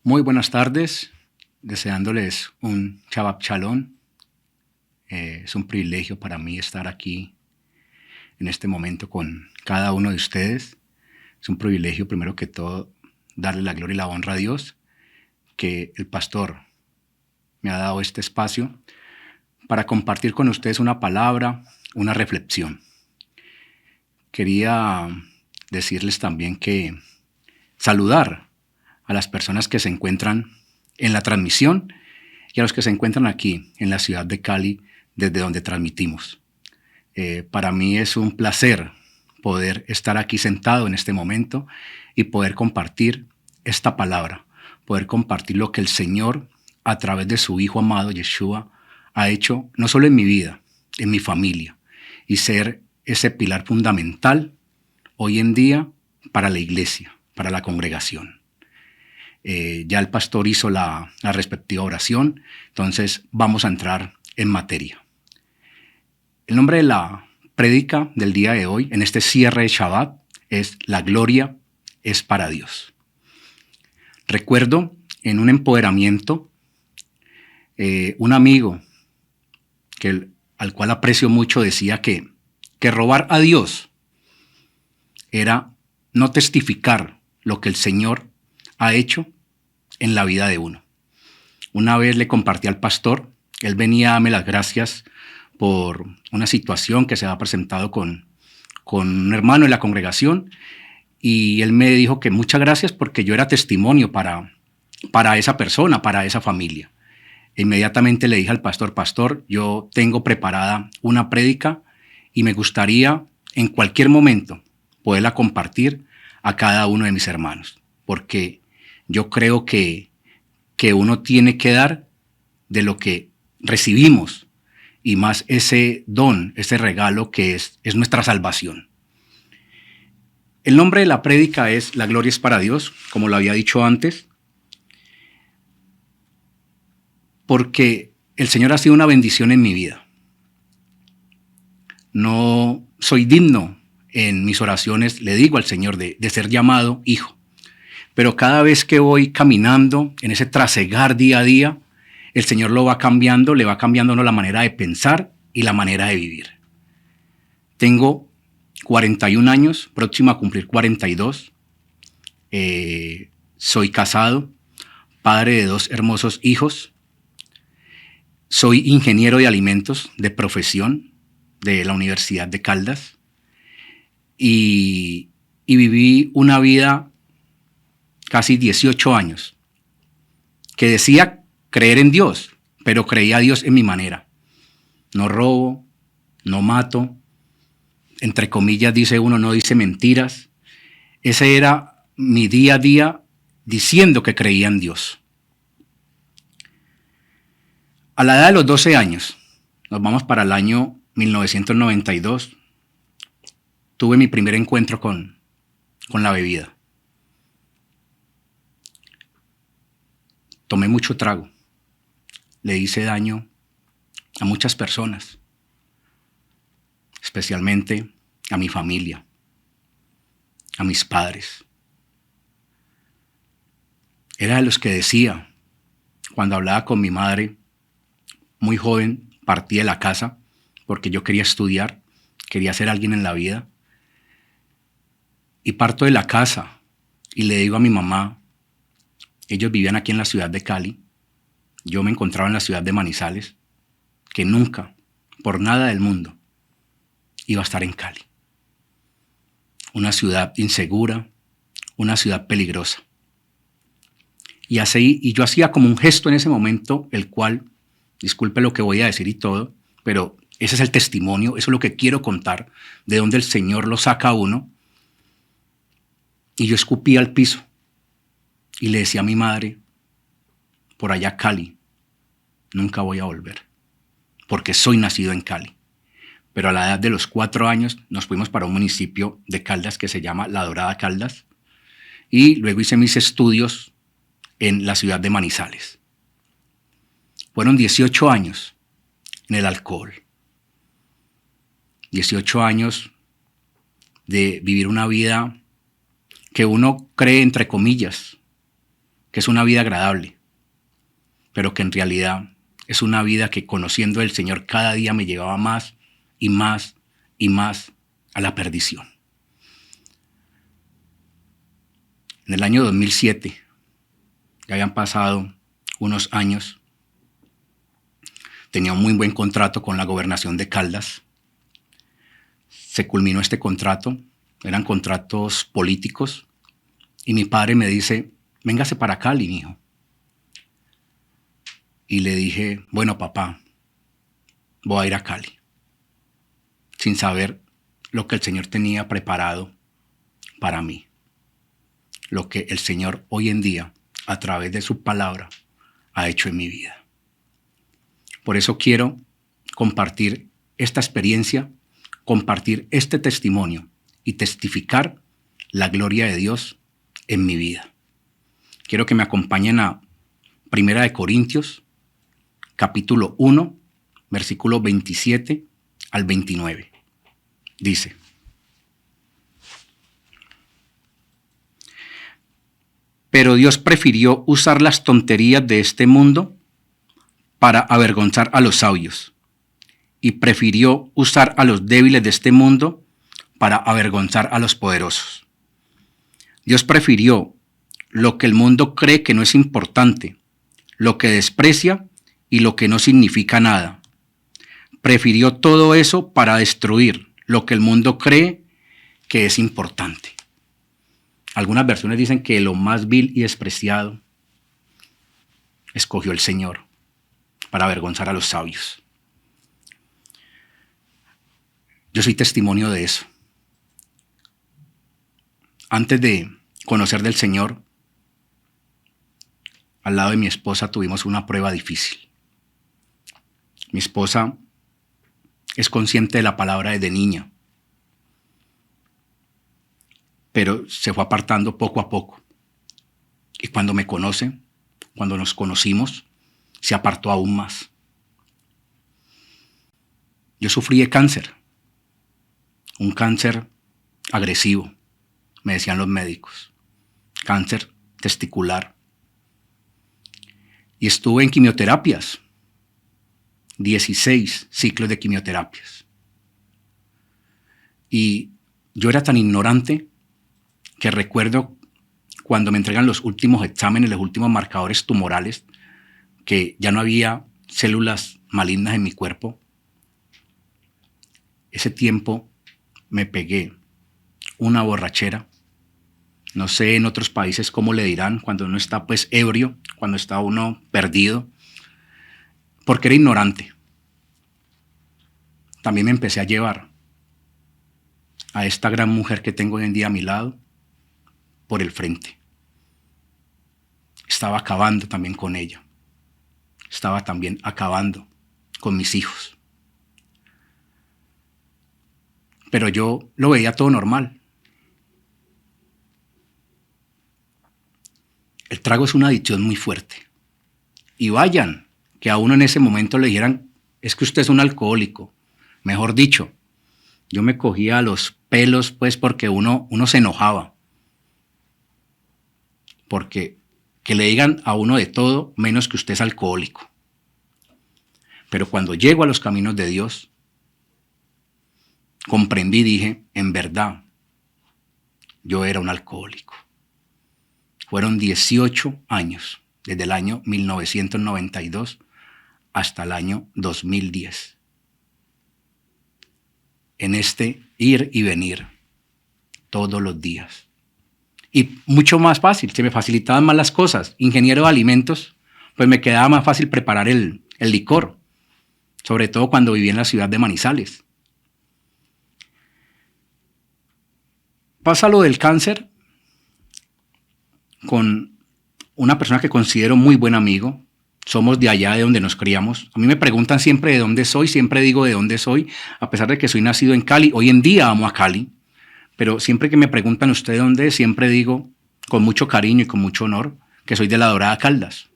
Muy buenas tardes, deseándoles un Shabbat Shalom. Es un privilegio para mí estar aquí en este momento con cada uno de ustedes. Es un privilegio, primero que todo, darle la gloria y la honra a Dios, que el pastor me ha dado este espacio para compartir con ustedes una palabra, una reflexión. Quería decirles también que saludar a las personas que se encuentran en la transmisión y a los que se encuentran aquí en la ciudad de Cali, desde donde transmitimos. Para mí es un placer poder estar aquí sentado en este momento y poder compartir esta palabra, poder compartir lo que el Señor, a través de su Hijo amado, Yeshua, ha hecho no solo en mi vida, en mi familia, y ser ese pilar fundamental hoy en día para la iglesia, para la congregación. Ya el pastor hizo la respectiva oración, entonces vamos a entrar en materia. El nombre de la prédica del día de hoy, en este cierre de Shabbat, es La gloria es para Dios. Recuerdo en un empoderamiento, un amigo al cual aprecio mucho decía que robar a Dios era no testificar lo que el Señor ha hecho en la vida de uno. Una vez le compartí al pastor, él venía a darme las gracias por una situación que se había presentado con un hermano en la congregación, y él me dijo que muchas gracias porque yo era testimonio para esa persona, para esa familia. Inmediatamente le dije al pastor, yo tengo preparada una prédica y me gustaría en cualquier momento poderla compartir a cada uno de mis hermanos, porque yo creo que uno tiene que dar de lo que recibimos, y más ese don, ese regalo que es nuestra salvación. El nombre de la prédica es La gloria es para Dios, como lo había dicho antes, porque el Señor ha sido una bendición en mi vida. No soy digno en mis oraciones, le digo al Señor, de ser llamado hijo. Pero cada vez que voy caminando en ese trasegar día a día, el Señor lo va cambiando, le va cambiando la manera de pensar y la manera de vivir. Tengo 41 años, próximo a cumplir 42. Soy casado, padre de 2 hermosos hijos. Soy ingeniero de alimentos de profesión de la Universidad de Caldas. Y viví una vida casi 18 años que decía creer en Dios, pero creía a Dios en mi manera. No robo, no mato, entre comillas dice uno, no dice mentiras. Ese era mi día a día diciendo que creía en Dios. A la edad de los 12 años, nos vamos para el año 1992, tuve mi primer encuentro con la bebida. Tomé mucho trago. Le hice daño a muchas personas, especialmente a mi familia, a mis padres. Era de los que decía, cuando hablaba con mi madre, muy joven, partí de la casa porque yo quería estudiar, quería ser alguien en la vida. Y parto de la casa y le digo a mi mamá, ellos vivían aquí en la ciudad de Cali, yo me encontraba en la ciudad de Manizales, que nunca, por nada del mundo, iba a estar en Cali. Una ciudad insegura, una ciudad peligrosa. Y yo hacía como un gesto en ese momento, el cual, disculpe lo que voy a decir y todo, pero ese es el testimonio, eso es lo que quiero contar, de donde el Señor lo saca a uno. Y yo escupía al piso y le decía a mi madre, por allá Cali, nunca voy a volver, porque soy nacido en Cali. Pero a la edad de los 4 años nos fuimos para un municipio de Caldas que se llama La Dorada Caldas, y luego hice mis estudios en la ciudad de Manizales. Fueron 18 años en el alcohol, 18 años de vivir una vida que uno cree, entre comillas, que es una vida agradable, pero que en realidad es una vida que, conociendo al Señor, cada día me llevaba más y más y más a la perdición. En el año 2007, ya habían pasado unos años, tenía un muy buen contrato con la gobernación de Caldas. Se culminó este contrato, eran contratos políticos, y mi padre me dice, véngase para Cali, mijo. Y le dije, bueno, papá, voy a ir a Cali, sin saber lo que el Señor tenía preparado para mí, lo que el Señor hoy en día, a través de su palabra, ha hecho en mi vida. Por eso quiero compartir esta experiencia, compartir este testimonio y testificar la gloria de Dios en mi vida. Quiero que me acompañen a 1 Corintios, capítulo 1, versículo 27 al 29. Dice: pero Dios prefirió usar las tonterías de este mundo para avergonzar a los sabios, y prefirió usar a los débiles de este mundo para avergonzar a los poderosos. Dios prefirió lo que el mundo cree que no es importante, lo que desprecia y lo que no significa nada. Prefirió todo eso para destruir lo que el mundo cree que es importante. Algunas versiones dicen que lo más vil y despreciado escogió el Señor para avergonzar a los sabios. Yo soy testimonio de eso. Antes de conocer del Señor, al lado de mi esposa tuvimos una prueba difícil. Mi esposa es consciente de la palabra desde niña, pero se fue apartando poco a poco. Y cuando me conoce, cuando nos conocimos, se apartó aún más. Yo sufrí de cáncer, un cáncer agresivo, me decían los médicos, cáncer testicular. Y estuve en quimioterapias, 16 ciclos de quimioterapias. Y yo era tan ignorante que recuerdo cuando me entregan los últimos exámenes, los últimos marcadores tumorales, que ya no había células malignas en mi cuerpo. Ese tiempo me pegué una borrachera. No sé en otros países cómo le dirán cuando uno está pues ebrio, cuando está uno perdido, porque era ignorante. También me empecé a llevar a esta gran mujer que tengo hoy en día a mi lado por el frente. Estaba acabando también con ella. Estaba también acabando con mis hijos. Pero yo lo veía todo normal. El trago es una adicción muy fuerte. Y vayan, que a uno en ese momento le dijeran, es que usted es un alcohólico. Mejor dicho, yo me cogía los pelos pues porque uno se enojaba. Porque que le digan a uno de todo menos que usted es alcohólico. Pero cuando llego a los caminos de Dios, comprendí, dije, en verdad, yo era un alcohólico. Fueron 18 años, desde el año 1992 hasta el año 2010. En este ir y venir todos los días. Y mucho más fácil, se me facilitaban más las cosas. Ingeniero de alimentos, pues me quedaba más fácil preparar el licor, sobre todo cuando vivía en la ciudad de Manizales. Pasa lo del cáncer con una persona que considero muy buen amigo. Somos de allá de donde nos criamos. A mí me preguntan siempre de dónde soy, siempre digo de dónde soy, a pesar de que soy nacido en Cali. Hoy en día amo a Cali, pero siempre que me preguntan usted de dónde es, siempre digo con mucho cariño y con mucho honor que soy de la Dorada Caldas.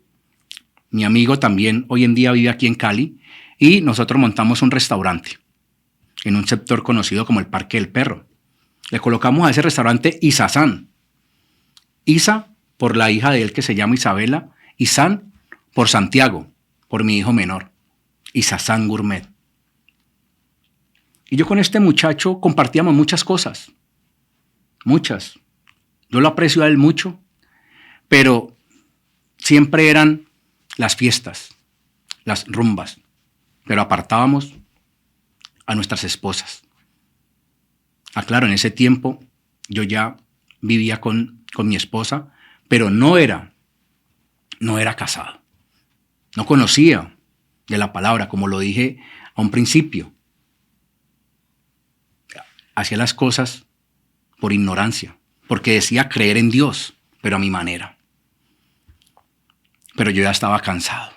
Mi amigo también hoy en día vive aquí en Cali y nosotros montamos un restaurante en un sector conocido como el Parque del Perro. Le colocamos a ese restaurante Isazán. Isa por la hija de él que se llama Isabela, y San por Santiago, por mi hijo menor, Isasán Gourmet. Y yo con este muchacho compartíamos muchas cosas, muchas. Yo lo aprecio a él mucho, pero siempre eran las fiestas, las rumbas, pero apartábamos a nuestras esposas. Claro, en ese tiempo yo ya vivía con mi esposa, pero no era casado. No conocía de la palabra, como lo dije a un principio. Hacía las cosas por ignorancia, porque decía creer en Dios, pero a mi manera. Pero yo ya estaba cansado.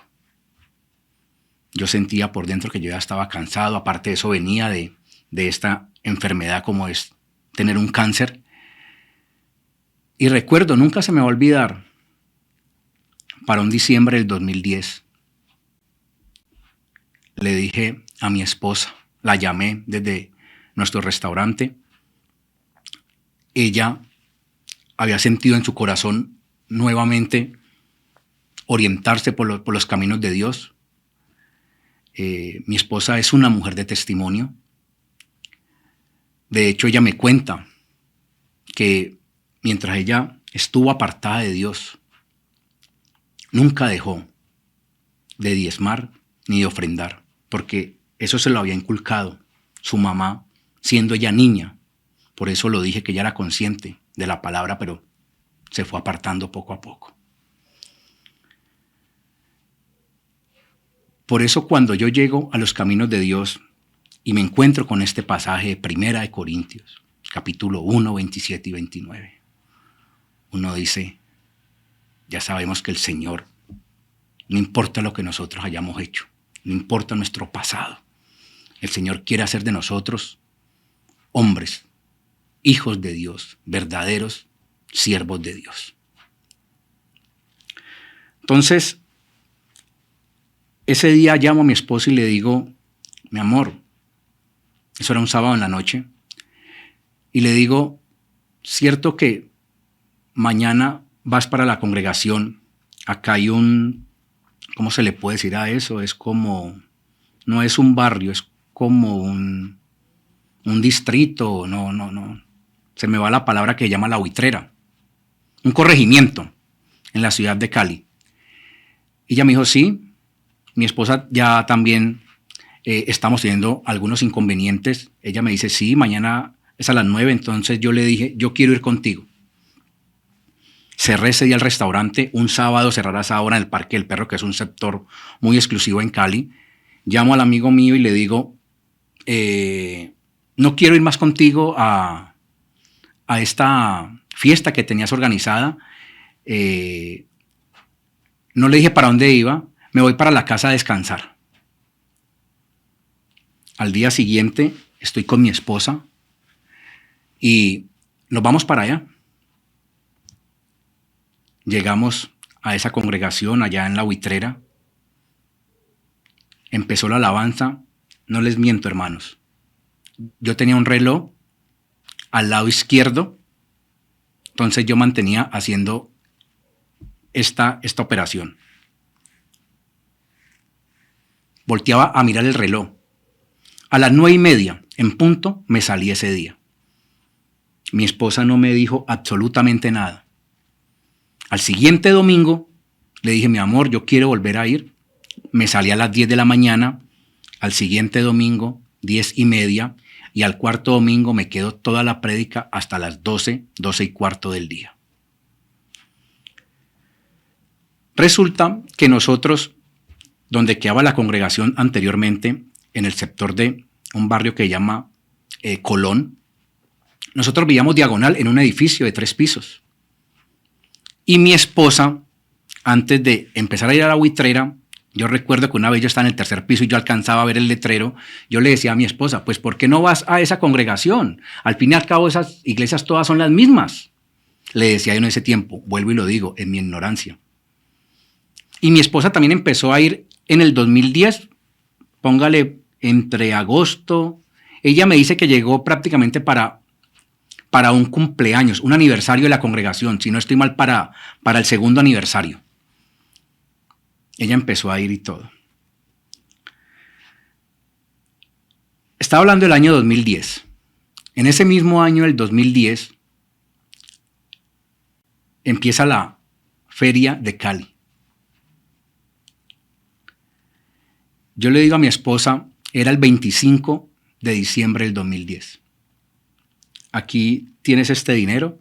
Yo sentía por dentro que yo ya estaba cansado. Aparte de eso venía de esta enfermedad como es tener un cáncer. Y recuerdo, nunca se me va a olvidar, para un diciembre del 2010, le dije a mi esposa, la llamé desde nuestro restaurante. Ella había sentido en su corazón nuevamente orientarse por los caminos de Dios. Mi esposa es una mujer de testimonio. De hecho, ella me cuenta que mientras ella estuvo apartada de Dios, nunca dejó de diezmar ni de ofrendar, porque eso se lo había inculcado su mamá, siendo ella niña. Por eso lo dije, que ella era consciente de la palabra, pero se fue apartando poco a poco. Por eso cuando yo llego a los caminos de Dios y me encuentro con este pasaje de Primera de Corintios, capítulo 1, 27 y 29, uno dice, ya sabemos que el Señor, no importa lo que nosotros hayamos hecho, no importa nuestro pasado, el Señor quiere hacer de nosotros hombres, hijos de Dios, verdaderos siervos de Dios. Entonces, ese día llamo a mi esposa y le digo, mi amor, eso era un sábado en la noche, y le digo, cierto que mañana vas para la congregación, acá hay ¿cómo se le puede decir a eso? Es como, no es un barrio, es como un distrito, no, se me va la palabra que llama la buitrera, un corregimiento en la ciudad de Cali. Y ella me dijo, sí. Mi esposa ya también estamos teniendo algunos inconvenientes. Ella me dice, sí, mañana es a las 9. Entonces yo le dije, yo quiero ir contigo. Cerré ese día el restaurante. Un sábado cerrar a esa hora en el Parque del Perro, que es un sector muy exclusivo en Cali. Llamo al amigo mío y le digo, no quiero ir más contigo a esta fiesta que tenías organizada. No le dije para dónde iba. Me voy para la casa a descansar. Al día siguiente estoy con mi esposa y nos vamos para allá. Llegamos a esa congregación allá en la buitrera. Empezó la alabanza. No les miento, hermanos. Yo tenía un reloj al lado izquierdo. Entonces yo mantenía haciendo esta operación. Volteaba a mirar el reloj. A las 9:30, en punto, me salí ese día. Mi esposa no me dijo absolutamente nada. Al siguiente domingo, le dije, mi amor, yo quiero volver a ir. Me salí a las 10 de la mañana. Al siguiente domingo, 10:30. Y al cuarto domingo me quedo toda la prédica hasta las 12:15 del día. Resulta que nosotros, donde quedaba la congregación anteriormente, en el sector de un barrio que se llama Colón, nosotros vivíamos diagonal en un edificio de 3 pisos. Y mi esposa, antes de empezar a ir a la buitrera, yo recuerdo que una vez yo estaba en el 3er piso y yo alcanzaba a ver el letrero, yo le decía a mi esposa, pues ¿por qué no vas a esa congregación? Al fin y al cabo esas iglesias todas son las mismas. Le decía yo en ese tiempo, vuelvo y lo digo, en mi ignorancia. Y mi esposa también empezó a ir en el 2010, póngale entre agosto. Ella me dice que llegó prácticamente para para un cumpleaños, un aniversario de la congregación, si no estoy mal, para el segundo aniversario. Ella empezó a ir y todo. Estaba hablando del año 2010. En ese mismo año, el 2010, empieza la feria de Cali. Yo le digo a mi esposa, era el 25 de diciembre del 2010. Aquí tienes este dinero.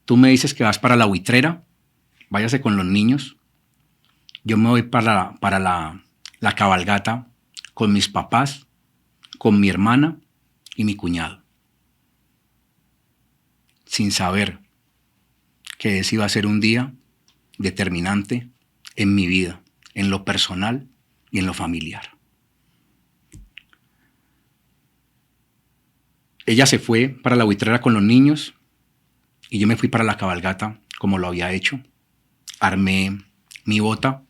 Tú me dices que vas para la buitrera. Váyase con los niños. Yo me voy para la cabalgata con mis papás, con mi hermana y mi cuñado. Sin saber que ese iba a ser un día determinante en mi vida, en lo personal y en lo familiar. Ella se fue para la buitrera con los niños y yo me fui para la cabalgata como lo había hecho. Armé mi bota,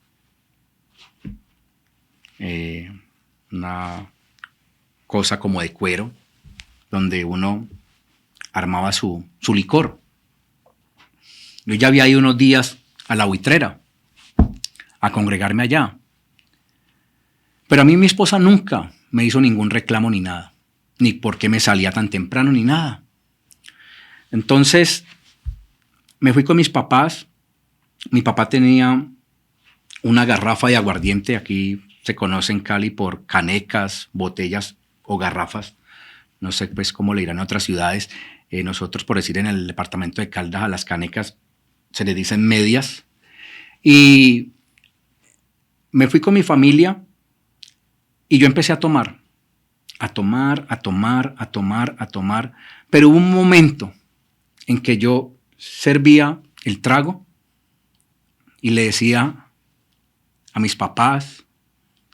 una cosa como de cuero, donde uno armaba su licor. Yo ya había ido unos días a la buitrera a congregarme allá. Pero a mí mi esposa nunca me hizo ningún reclamo ni nada, ni por qué me salía tan temprano ni nada. Entonces me fui con mis papás. Mi papá tenía una garrafa de aguardiente. Aquí se conoce en Cali por canecas, botellas o garrafas. No sé pues cómo le dirán en otras ciudades. Nosotros, por decir, en el departamento de Caldas, a las canecas se les dicen medias. Y me fui con mi familia y yo empecé a tomar. Pero hubo un momento en que yo servía el trago y le decía a mis papás,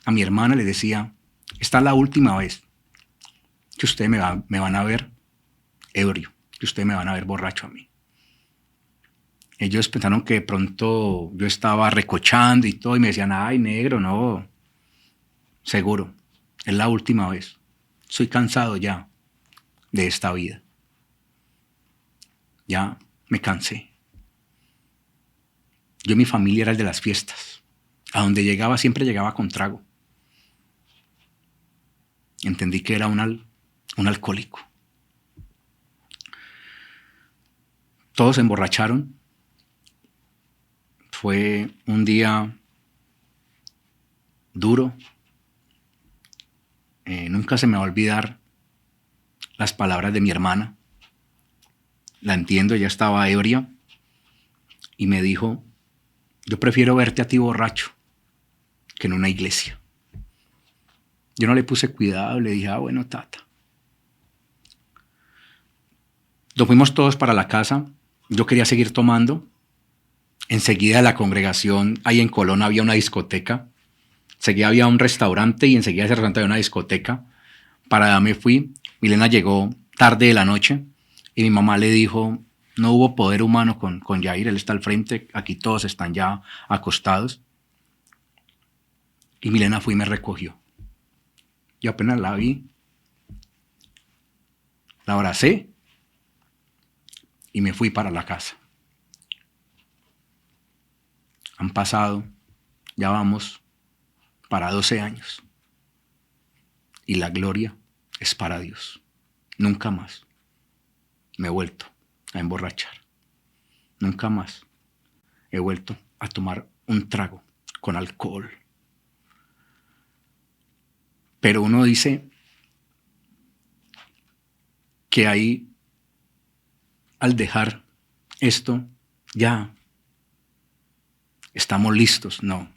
a mi hermana, le decía, esta es la última vez que ustedes me van a ver ebrio, que ustedes me van a ver borracho a mí. Ellos pensaron que de pronto yo estaba recochando y todo y me decían, ay, negro, no, seguro, es la última vez. Soy cansado ya de esta vida. Ya me cansé. Yo, mi familia era el de las fiestas. A donde llegaba, siempre llegaba con trago. Entendí que era un alcohólico. Todos se emborracharon. Fue un día duro. Nunca se me va a olvidar las palabras de mi hermana. La entiendo, ella estaba ebria y me dijo, yo prefiero verte a ti borracho que en una iglesia. Yo no le puse cuidado, le dije, bueno, tata. Nos fuimos todos para la casa. Yo quería seguir tomando. Enseguida de la congregación, ahí en Colón había una discoteca. Enseguida había un restaurante y enseguida de ese restaurante había una discoteca. Para allá me fui. Milena llegó tarde de la noche y mi mamá le dijo, no hubo poder humano con Yair, él está al frente, aquí todos están ya acostados. Y Milena fue y me recogió. Yo apenas la vi, la abracé y me fui para la casa. Han pasado, ya vamos para 12 años. Y la gloria es para Dios. Nunca más me he vuelto a emborrachar. Nunca más he vuelto a tomar un trago con alcohol. Pero uno dice que ahí, al dejar esto, ya estamos listos. No.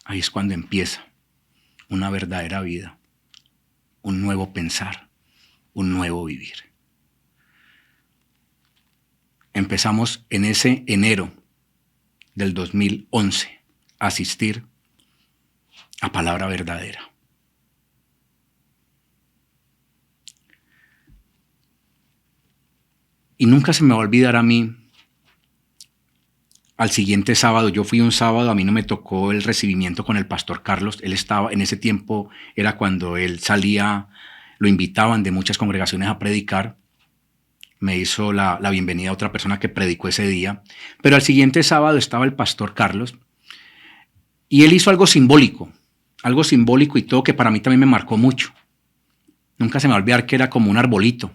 Ahí es cuando empieza una verdadera vida, un nuevo pensar, un nuevo vivir. Empezamos en ese enero del 2011 a asistir a Palabra Verdadera. Y nunca se me va a olvidar a mí, al siguiente sábado, yo fui un sábado, a mí no me tocó el recibimiento con el pastor Carlos, él estaba, en ese tiempo era cuando él salía, lo invitaban de muchas congregaciones a predicar, me hizo la bienvenida a otra persona que predicó ese día, pero al siguiente sábado estaba el pastor Carlos y él hizo algo simbólico y todo que para mí también me marcó mucho. Nunca se me va a olvidar que era como un arbolito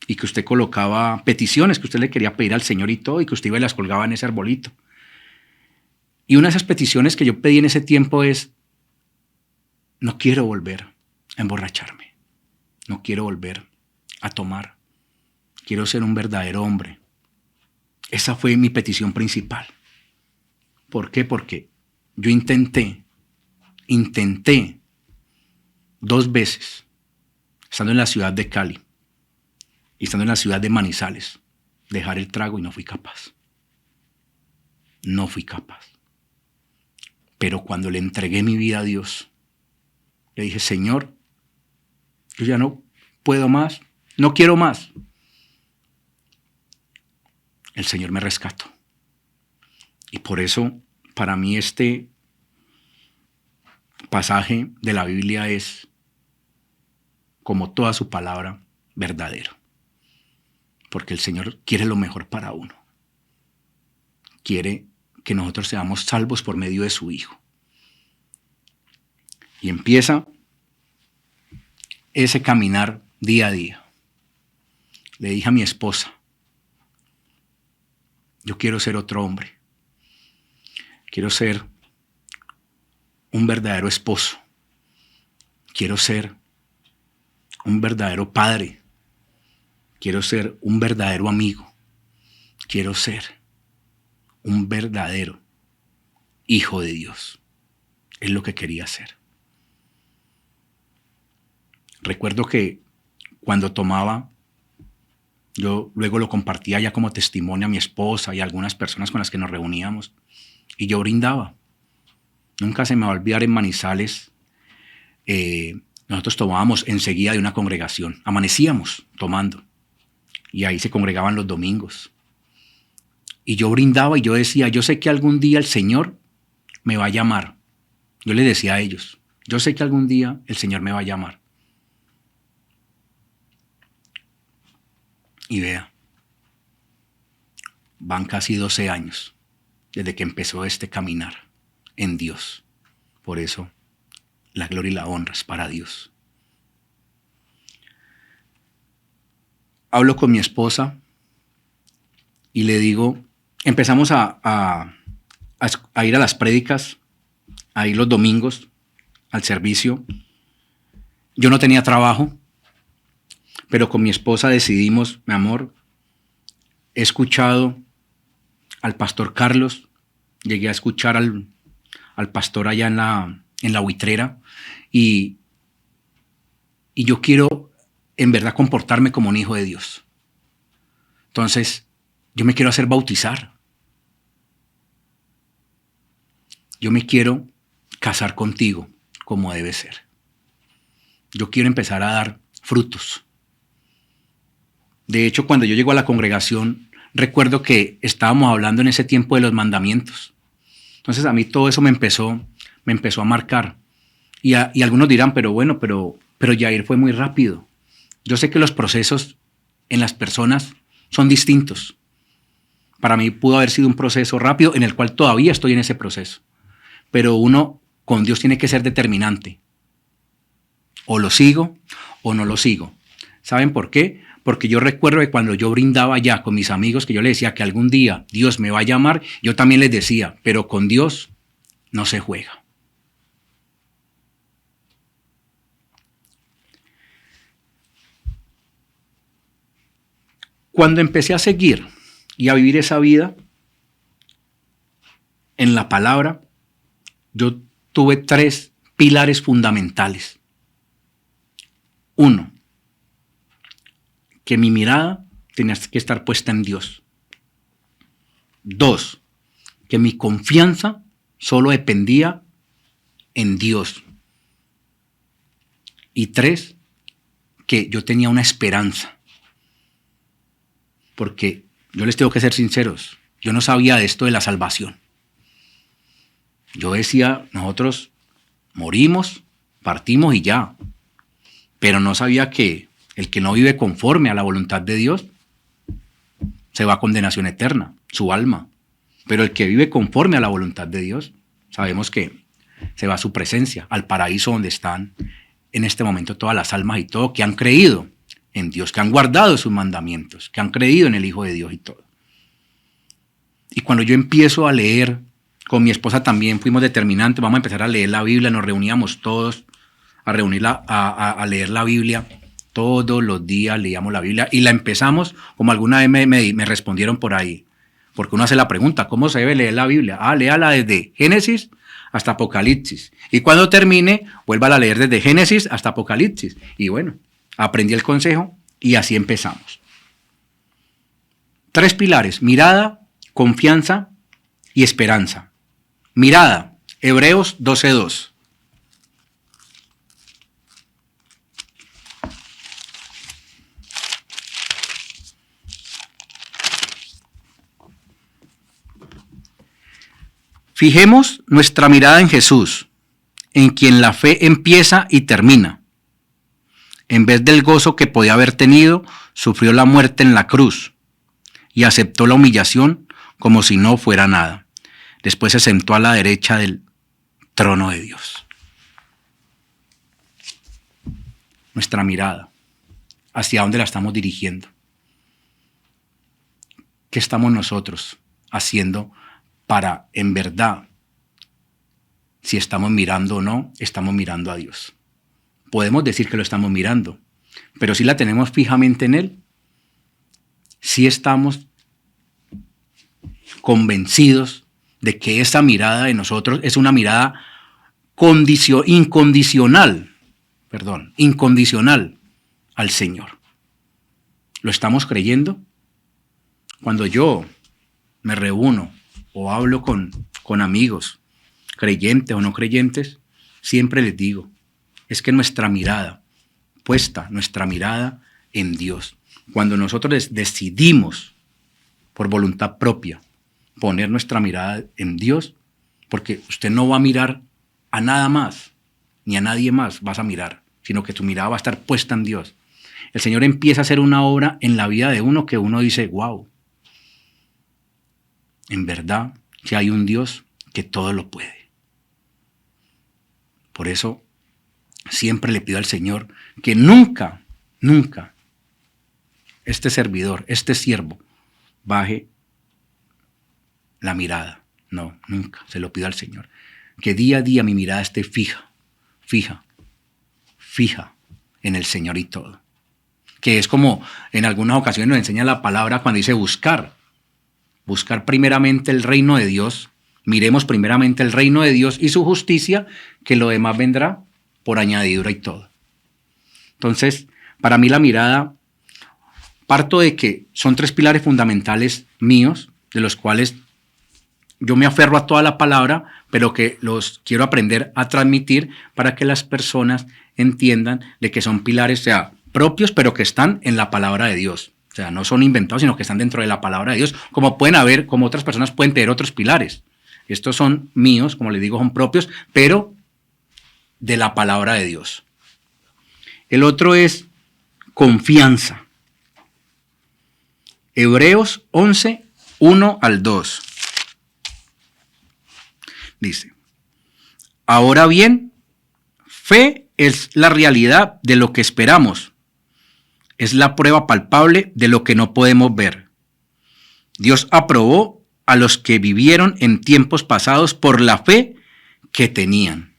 y que usted colocaba peticiones que usted le quería pedir al Señor y todo, y que usted iba y las colgaba en ese arbolito. Y una de esas peticiones que yo pedí en ese tiempo es: no quiero volver a emborracharme, no quiero volver a tomar. Quiero ser un verdadero hombre. Esa fue mi petición principal. ¿Por qué? Porque yo intenté 2 veces, estando en la ciudad de Cali y estando en la ciudad de Manizales, dejar el trago y no fui capaz. No fui capaz. Pero cuando le entregué mi vida a Dios, le dije: Señor, yo ya no puedo más, no quiero más. El Señor me rescató. Y por eso, para mí, este pasaje de la Biblia es, como toda su palabra, verdadero. Porque el Señor quiere lo mejor para uno. Quiere que nosotros seamos salvos por medio de su Hijo. Y empieza ese caminar día a día. Le dije a mi esposa: yo quiero ser otro hombre. Quiero ser un verdadero esposo. Quiero ser un verdadero padre. Quiero ser un verdadero amigo. Quiero ser un verdadero hijo de Dios. Es lo que quería ser. Recuerdo que cuando tomaba, yo luego lo compartía ya como testimonio a mi esposa y a algunas personas con las que nos reuníamos, y yo brindaba. Nunca se me va a olvidar en Manizales, nosotros tomábamos enseguida de una congregación, amanecíamos tomando, y ahí se congregaban los domingos. Y yo brindaba y yo decía: yo sé que algún día el Señor me va a llamar. Yo les decía a ellos: yo sé que algún día el Señor me va a llamar. Y vea, van casi 12 años desde que empezó este caminar en Dios. Por eso, la gloria y la honra es para Dios. Hablo con mi esposa y le digo, empezamos a ir a las prédicas, a ir los domingos al servicio. Yo no tenía trabajo, pero con mi esposa decidimos: mi amor, he escuchado al pastor Carlos, llegué a escuchar al pastor allá en la Buitrera, y yo quiero en verdad comportarme como un hijo de Dios. Entonces, yo me quiero hacer bautizar. Yo me quiero casar contigo como debe ser. Yo quiero empezar a dar frutos. De hecho, cuando yo llego a la congregación, recuerdo que estábamos hablando en ese tiempo de los mandamientos. Entonces a mí todo eso me empezó a marcar. Y algunos dirán: pero bueno, pero Yair, fue muy rápido. Yo sé que los procesos en las personas son distintos. Para mí pudo haber sido un proceso rápido, en el cual todavía estoy en ese proceso. Pero uno con Dios tiene que ser determinante. O lo sigo o no lo sigo. ¿Saben por qué? Porque yo recuerdo que cuando yo brindaba ya con mis amigos, que yo les decía que algún día Dios me va a llamar, yo también les decía: pero con Dios no se juega. Cuando empecé a seguir y a vivir esa vida en la palabra, yo tuve 3 pilares fundamentales. 1, que mi mirada tenía que estar puesta en Dios. 2, que mi confianza solo dependía en Dios. Y 3, que yo tenía una esperanza. Porque yo les tengo que ser sinceros, yo no sabía de esto de la salvación. Yo decía: nosotros morimos, partimos y ya. Pero no sabía que el que no vive conforme a la voluntad de Dios se va a condenación eterna, su alma. Pero el que vive conforme a la voluntad de Dios, sabemos que se va a su presencia, al paraíso donde están en este momento todas las almas y todo que han creído en Dios, que han guardado sus mandamientos, que han creído en el Hijo de Dios y todo. Y cuando yo empiezo a leer, con mi esposa también fuimos determinantes, vamos a empezar a leer la Biblia, nos reuníamos todos a leer la Biblia, todos los días leíamos la Biblia y la empezamos, como alguna vez me respondieron por ahí, porque uno hace la pregunta, ¿cómo se debe leer la Biblia? Léala desde Génesis hasta Apocalipsis. Y cuando termine, vuelva a leer desde Génesis hasta Apocalipsis. Y bueno, aprendí el consejo y así empezamos. 3 pilares: mirada, confianza y esperanza. Mirada, Hebreos 12:2. Fijemos nuestra mirada en Jesús, en quien la fe empieza y termina. En vez del gozo que podía haber tenido, sufrió la muerte en la cruz y aceptó la humillación como si no fuera nada. Después se sentó a la derecha del trono de Dios. Nuestra mirada, ¿hacia dónde la estamos dirigiendo? ¿Qué estamos nosotros haciendo para, en verdad, si estamos mirando o no, estamos mirando a Dios? Podemos decir que lo estamos mirando, pero si la tenemos fijamente en Él, si estamos convencidos de que esa mirada de nosotros es una mirada incondicional al Señor. ¿Lo estamos creyendo? Cuando yo me reúno o hablo con amigos, creyentes o no creyentes, siempre les digo, es que nuestra mirada en Dios, cuando nosotros decidimos por voluntad propia poner nuestra mirada en Dios, porque usted no va a mirar a nada más, ni a nadie más vas a mirar, sino que tu mirada va a estar puesta en Dios. El Señor empieza a hacer una obra en la vida de uno que uno dice, wow, en verdad que hay un Dios que todo lo puede. Por eso siempre le pido al Señor que nunca este servidor, este siervo, baje la mirada. No, nunca. Se lo pido al Señor. Que día a día mi mirada esté fija en el Señor y todo. Que es como en algunas ocasiones nos enseña la palabra cuando dice buscar. Buscar primeramente el reino de Dios. Miremos primeramente el reino de Dios y su justicia, que lo demás vendrá por añadidura y todo. Entonces, para mí la mirada, parto de que son 3 pilares fundamentales míos, de los cuales yo me aferro a toda la palabra, pero que los quiero aprender a transmitir para que las personas entiendan de que son pilares, o sea, propios, pero que están en la palabra de Dios. O sea, no son inventados, sino que están dentro de la palabra de Dios, como pueden haber, como otras personas pueden tener otros pilares. Estos son míos, como les digo, son propios, pero de la palabra de Dios. El otro es confianza. Hebreos 11, 1 al 2. Dice, ahora bien, fe es la realidad de lo que esperamos. Es la prueba palpable de lo que no podemos ver. Dios aprobó a los que vivieron en tiempos pasados por la fe que tenían.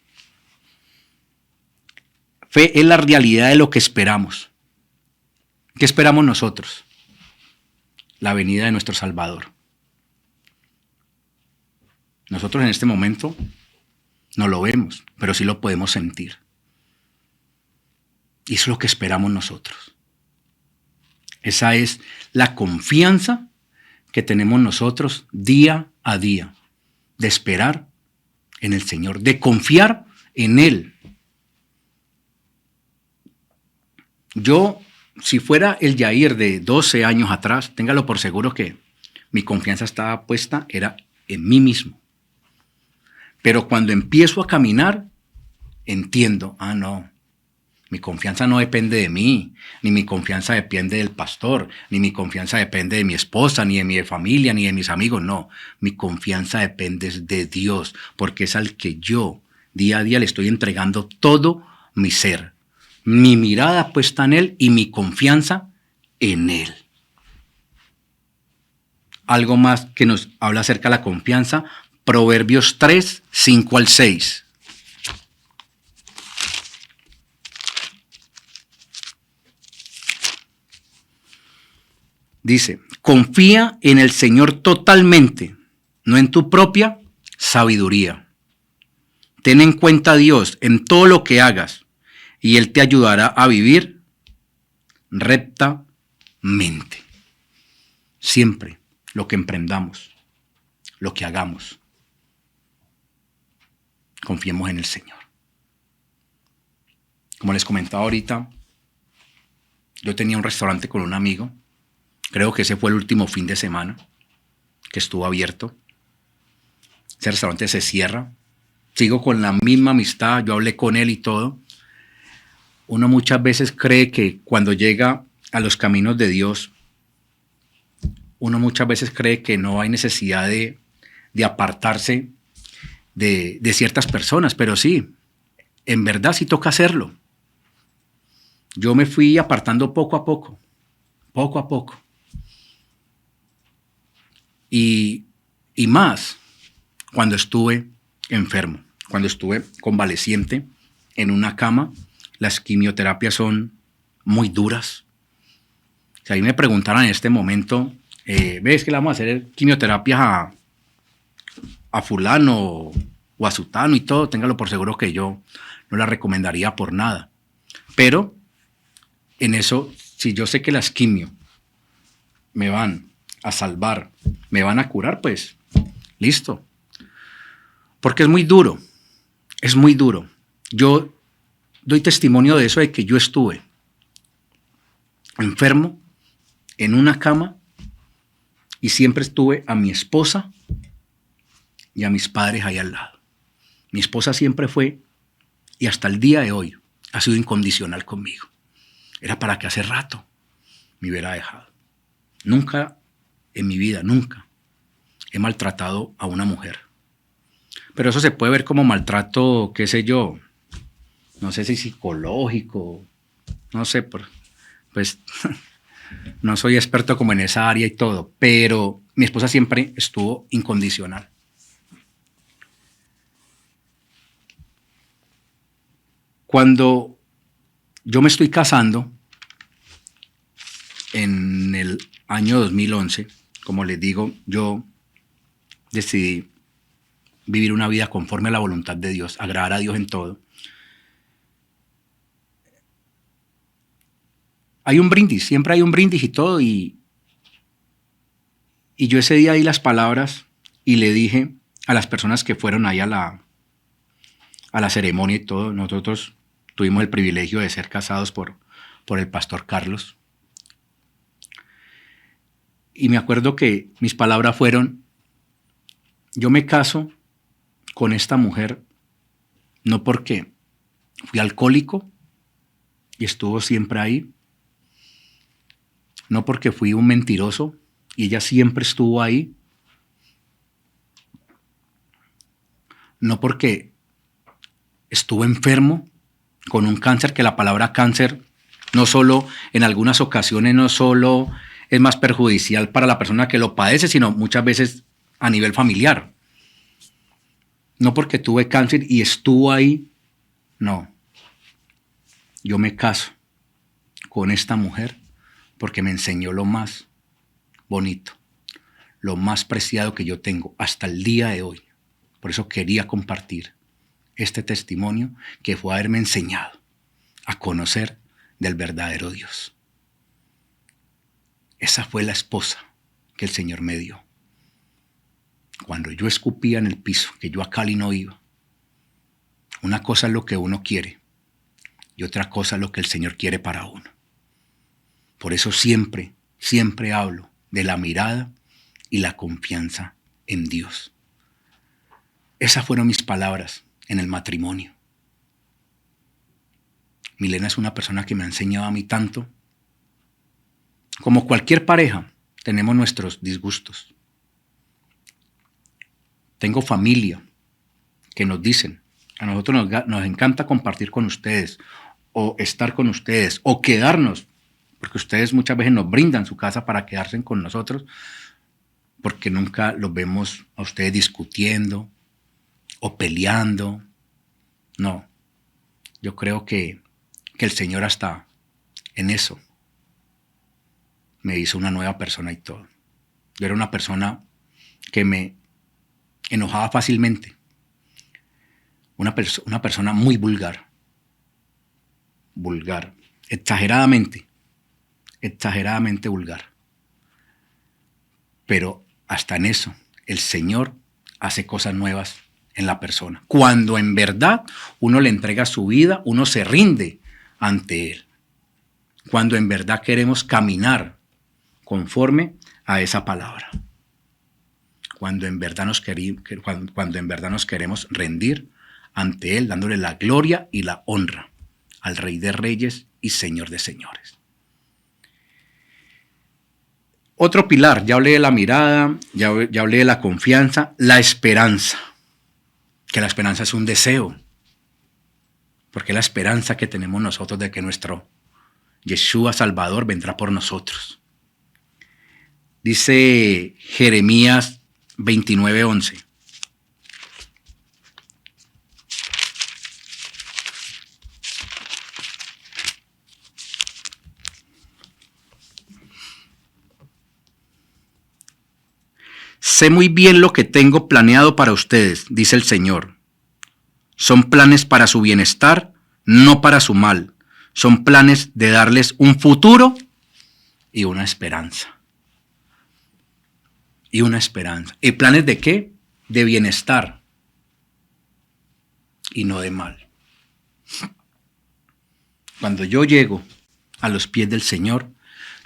Fe es la realidad de lo que esperamos. ¿Qué esperamos nosotros? La venida de nuestro Salvador. Nosotros en este momento no lo vemos, pero sí lo podemos sentir. Y eso es lo que esperamos nosotros. Esa es la confianza que tenemos nosotros día a día, de esperar en el Señor, de confiar en Él. Yo, si fuera el Yair de 12 años atrás, téngalo por seguro que mi confianza estaba puesta, era en mí mismo. Pero cuando empiezo a caminar, entiendo, no, Mi confianza no depende de mí, ni mi confianza depende del pastor, ni mi confianza depende de mi esposa, ni de mi familia, ni de mis amigos, no. Mi confianza depende de Dios, porque es al que yo día a día le estoy entregando todo mi ser. Mi mirada puesta en Él y mi confianza en Él. Algo más que nos habla acerca de la confianza, Proverbios 3, 5 al 6. Dice, confía en el Señor totalmente, no en tu propia sabiduría. Ten en cuenta a Dios en todo lo que hagas y Él te ayudará a vivir rectamente. Siempre lo que emprendamos, lo que hagamos, confiemos en el Señor. Como les comentaba ahorita, yo tenía un restaurante con un amigo. Creo que ese fue el último fin de semana que estuvo abierto. Ese restaurante se cierra. Sigo con la misma amistad, yo hablé con él y todo. Uno muchas veces cree que cuando llega a los caminos de Dios, uno muchas veces cree que no hay necesidad de apartarse de ciertas personas, pero sí, en verdad sí toca hacerlo. Yo me fui apartando poco a poco. Y más cuando estuve enfermo, cuando estuve convaleciente en una cama. Las quimioterapias son muy duras. Si a mí me preguntaran en este momento, ¿ves que le vamos a hacer quimioterapias a fulano o a sutano y todo? Téngalo por seguro que yo no la recomendaría por nada. Pero en eso, si yo sé que las quimio me van a salvar, me van a curar, pues listo. Porque es muy duro, es muy duro. Yo doy testimonio de eso, de que yo estuve enfermo en una cama y siempre estuve a mi esposa y a mis padres ahí al lado. Mi esposa siempre fue, y hasta el día de hoy, ha sido incondicional conmigo. Era para que hace rato me hubiera dejado. Nunca en mi vida, nunca he maltratado a una mujer. Pero eso se puede ver como maltrato, qué sé yo, no sé si psicológico, no sé, pues no soy experto como en esa área y todo, pero mi esposa siempre estuvo incondicional. Cuando yo me estoy casando, en el año 2011, como les digo, yo decidí vivir una vida conforme a la voluntad de Dios, agradar a Dios en todo. Hay un brindis, siempre hay un brindis y todo, y yo ese día di las palabras y le dije a las personas que fueron ahí a la ceremonia y todo. Nosotros tuvimos el privilegio de ser casados por el pastor Carlos. Y me acuerdo que mis palabras fueron: yo me caso con esta mujer no porque fui alcohólico y estuvo siempre ahí, no porque fui un mentiroso y ella siempre estuvo ahí, no porque estuve enfermo con un cáncer, que la palabra cáncer no solo en algunas ocasiones no solo es más perjudicial para la persona que lo padece, sino muchas veces a nivel familiar. No porque tuve cáncer y estuvo ahí, no. Yo me caso con esta mujer porque me enseñó lo más bonito, lo más preciado que yo tengo hasta el día de hoy. Por eso quería compartir este testimonio, que fue haberme enseñado a conocer del verdadero Dios. Esa fue la esposa que el Señor me dio. Cuando yo escupía en el piso, que yo a Cali no iba, una cosa es lo que uno quiere y otra cosa es lo que el Señor quiere para uno. Por eso siempre, siempre hablo de la mirada y la confianza en Dios. Esas fueron mis palabras en el matrimonio. Milena es una persona que me ha enseñado a mí tanto. Como cualquier pareja, tenemos nuestros disgustos. Tengo familia que nos dicen, a nosotros nos encanta compartir con ustedes, o estar con ustedes, o quedarnos, porque ustedes muchas veces nos brindan su casa para quedarse con nosotros, porque nunca los vemos a ustedes discutiendo o peleando. No, yo creo que el Señor hasta en eso me hizo una nueva persona y todo. Yo era una persona que me enojaba fácilmente. Una persona muy vulgar. Vulgar. Exageradamente vulgar. Pero hasta en eso, el Señor hace cosas nuevas en la persona. Cuando en verdad uno le entrega su vida, uno se rinde ante Él. Cuando en verdad queremos caminar conforme a esa palabra. Cuando en verdad nos queremos rendir ante Él, dándole la gloria y la honra al Rey de Reyes y Señor de Señores. Otro pilar, ya hablé de la mirada, ya hablé de la confianza, la esperanza. Que la esperanza es un deseo. Porque la esperanza que tenemos nosotros de que nuestro Yeshua Salvador vendrá por nosotros. Dice Jeremías 29:11. Sé muy bien lo que tengo planeado para ustedes, dice el Señor. Son planes para su bienestar, no para su mal. Son planes de darles un futuro y una esperanza. Y una esperanza. ¿Y planes de qué? De bienestar y no de mal. Cuando yo llego a los pies del Señor,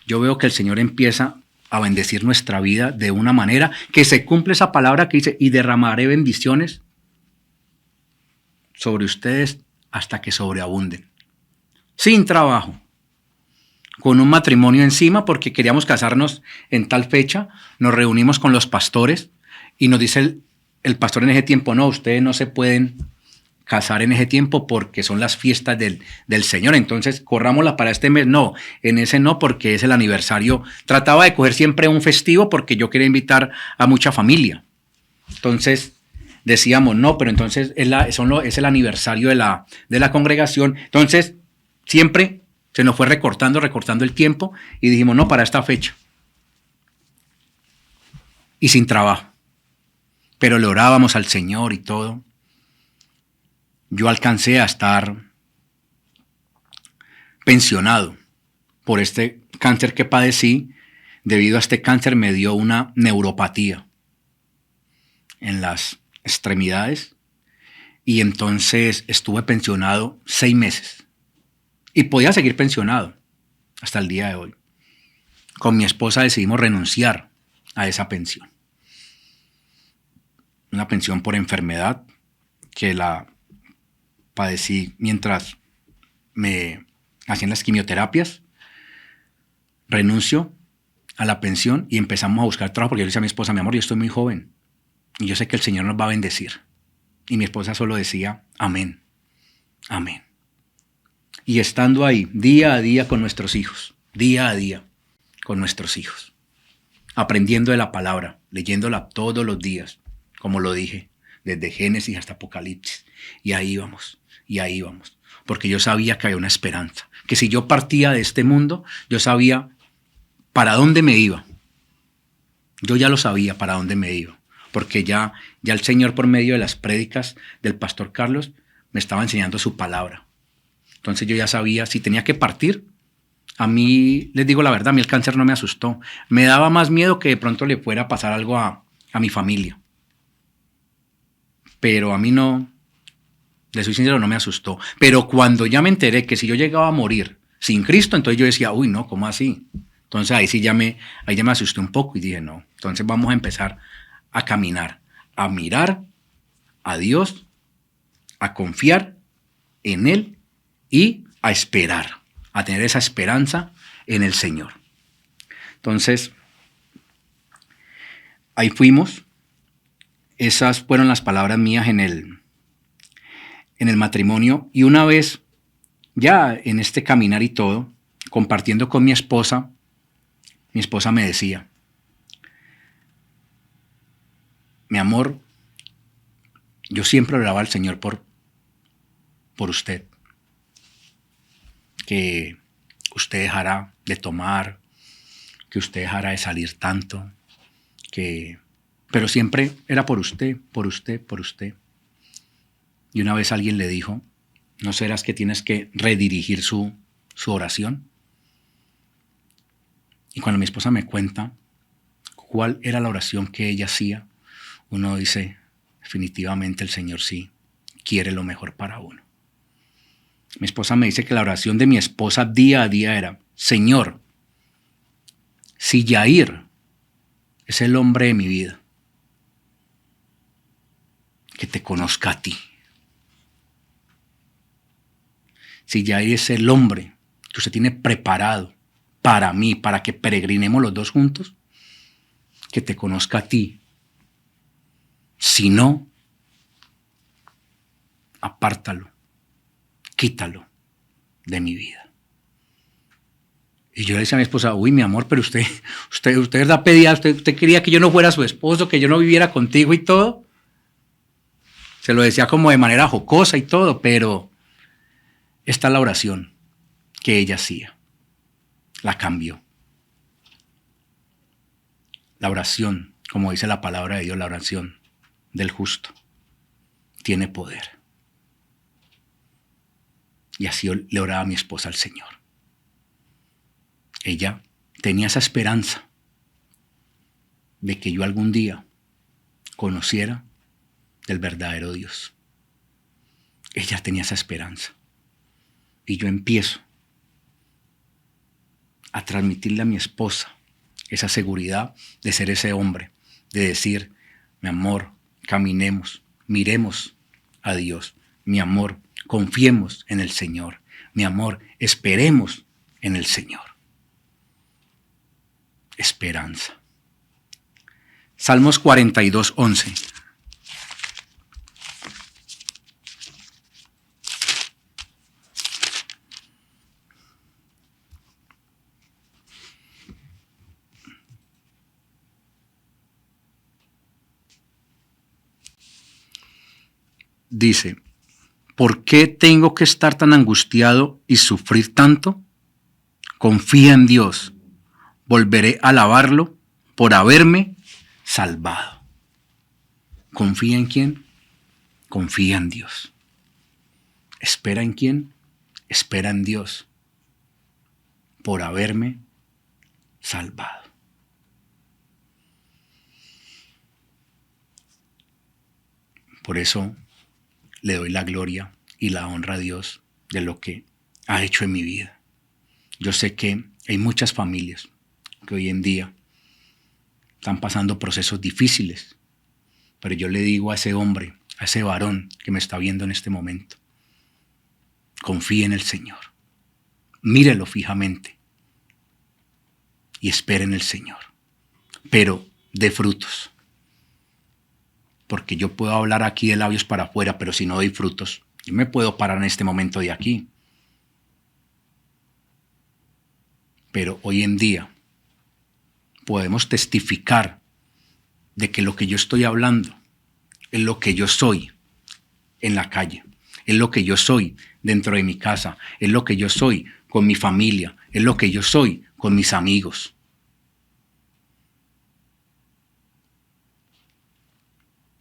yo veo que el Señor empieza a bendecir nuestra vida de una manera que se cumple esa palabra que dice, y derramaré bendiciones sobre ustedes hasta que sobreabunden. Sin trabajo, con un matrimonio encima porque queríamos casarnos en tal fecha, nos reunimos con los pastores y nos dice el pastor en ese tiempo, no, ustedes no se pueden casar en ese tiempo porque son las fiestas del Señor, entonces corrámosla para este mes. No, en ese no, porque es el aniversario. Trataba de coger siempre un festivo porque yo quería invitar a mucha familia. Entonces decíamos, no, pero entonces es el aniversario de la congregación. Entonces siempre se nos fue recortando el tiempo y dijimos, no, para esta fecha. Y sin trabajo. Pero le orábamos al Señor y todo. Yo alcancé a estar pensionado por este cáncer que padecí. Debido a este cáncer me dio una neuropatía en las extremidades y entonces estuve pensionado 6 meses y podía seguir pensionado hasta el día de hoy. Con mi esposa decidimos renunciar a esa pensión. Una pensión por enfermedad que la padecí mientras me hacían las quimioterapias. Renuncio a la pensión y empezamos a buscar trabajo porque yo le decía a mi esposa, mi amor, yo estoy muy joven y yo sé que el Señor nos va a bendecir. Y mi esposa solo decía, amén, amén. Y estando ahí día a día con nuestros hijos, día a día con nuestros hijos, aprendiendo de la palabra, leyéndola todos los días, como lo dije, desde Génesis hasta Apocalipsis. Y ahí vamos, porque yo sabía que había una esperanza, que si yo partía de este mundo, yo sabía para dónde me iba. Yo ya lo sabía para dónde me iba, porque ya el Señor por medio de las prédicas del pastor Carlos me estaba enseñando su palabra. Entonces yo ya sabía si tenía que partir. A mí, les digo la verdad, a mí el cáncer no me asustó. Me daba más miedo que de pronto le fuera a pasar algo a mi familia. Pero a mí no, le soy sincero, no me asustó. Pero cuando ya me enteré que si yo llegaba a morir sin Cristo, entonces yo decía, uy, no, ¿cómo así? Entonces ahí ya me asusté un poco y dije, no, entonces vamos a empezar a caminar, a mirar a Dios, a confiar en Él y a esperar, a tener esa esperanza en el Señor. Entonces, ahí fuimos. Esas fueron las palabras mías en el matrimonio. Y una vez, ya en este caminar y todo, compartiendo con mi esposa me decía: mi amor, yo siempre oraba al Señor por usted, que usted dejara de tomar, que usted dejara de salir tanto, pero siempre era por usted, por usted, por usted. Y una vez alguien le dijo: ¿no serás que tienes que redirigir su oración? Y cuando mi esposa me cuenta cuál era la oración que ella hacía, uno dice: definitivamente el Señor sí quiere lo mejor para uno. Mi esposa me dice que la oración de mi esposa día a día era: Señor, si Yair es el hombre de mi vida, que te conozca a ti. Si Yair es el hombre que usted tiene preparado para mí, para que peregrinemos los dos juntos, que te conozca a ti. Si no, apártalo, quítalo de mi vida. Y yo le decía a mi esposa: uy, mi amor, pero usted ¿verdad pedía? ¿Usted quería que yo no fuera su esposo, que yo no viviera contigo y todo? Se lo decía como de manera jocosa y todo, pero esta es la oración que ella hacía. La cambió. La oración, como dice la palabra de Dios, la oración del justo tiene poder. Y así le oraba a mi esposa al Señor. Ella tenía esa esperanza de que yo algún día conociera del verdadero Dios. Ella tenía esa esperanza. Y yo empiezo a transmitirle a mi esposa esa seguridad de ser ese hombre, de decir: mi amor, caminemos, miremos a Dios. Mi amor, confiemos en el Señor. Mi amor, esperemos en el Señor. Esperanza. Salmos 42, 11. Dice: ¿por qué tengo que estar tan angustiado y sufrir tanto? Confía en Dios. Volveré a alabarlo por haberme salvado. ¿Confía en quién? Confía en Dios. ¿Espera en quién? Espera en Dios por haberme salvado. Por eso le doy la gloria y la honra a Dios de lo que ha hecho en mi vida. Yo sé que hay muchas familias que hoy en día están pasando procesos difíciles, pero yo le digo a ese hombre, a ese varón que me está viendo en este momento: confíe en el Señor, mírelo fijamente y espere en el Señor, pero dé frutos. Porque yo puedo hablar aquí de labios para afuera, pero si no doy frutos, yo me puedo parar en este momento de aquí. Pero hoy en día podemos testificar de que lo que yo estoy hablando es lo que yo soy en la calle, es lo que yo soy dentro de mi casa, es lo que yo soy con mi familia, es lo que yo soy con mis amigos.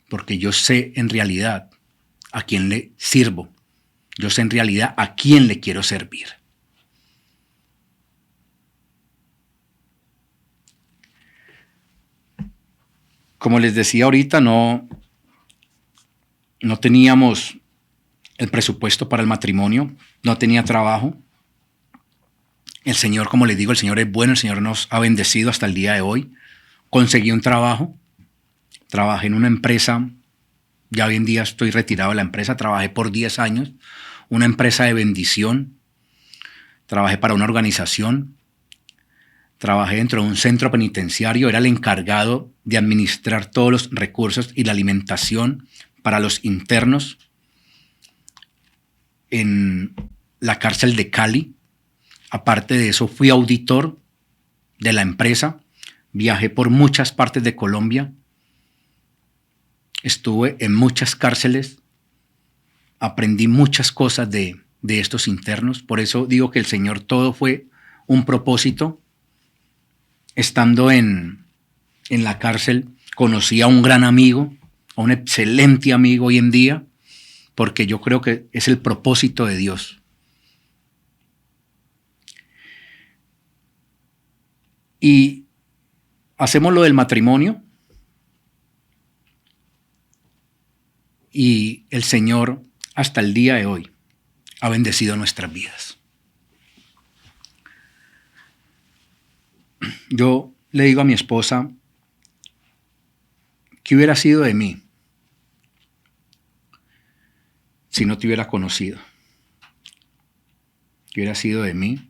Porque yo sé en realidad a quién le sirvo. Yo sé en realidad a quién le quiero servir. Como les decía ahorita, no teníamos el presupuesto para el matrimonio, no tenía trabajo. El Señor, como les digo, el Señor es bueno, el Señor nos ha bendecido hasta el día de hoy. Conseguí un trabajo. Trabajé en una empresa, ya hoy en día estoy retirado de la empresa, trabajé por 10 años, una empresa de bendición, trabajé para una organización, trabajé dentro de un centro penitenciario, era el encargado de administrar todos los recursos y la alimentación para los internos en la cárcel de Cali. Aparte de eso, fui auditor de la empresa, viajé por muchas partes de Colombia, estuve en muchas cárceles, aprendí muchas cosas de estos internos. Por eso digo que el Señor todo fue un propósito. Estando en la cárcel, conocí a un gran amigo, a un excelente amigo hoy en día, porque yo creo que es el propósito de Dios. Y hacemos lo del matrimonio y el Señor hasta el día de hoy ha bendecido nuestras vidas. Yo le digo a mi esposa, ¿qué hubiera sido de mí si no te hubiera conocido? ¿Qué hubiera sido de mí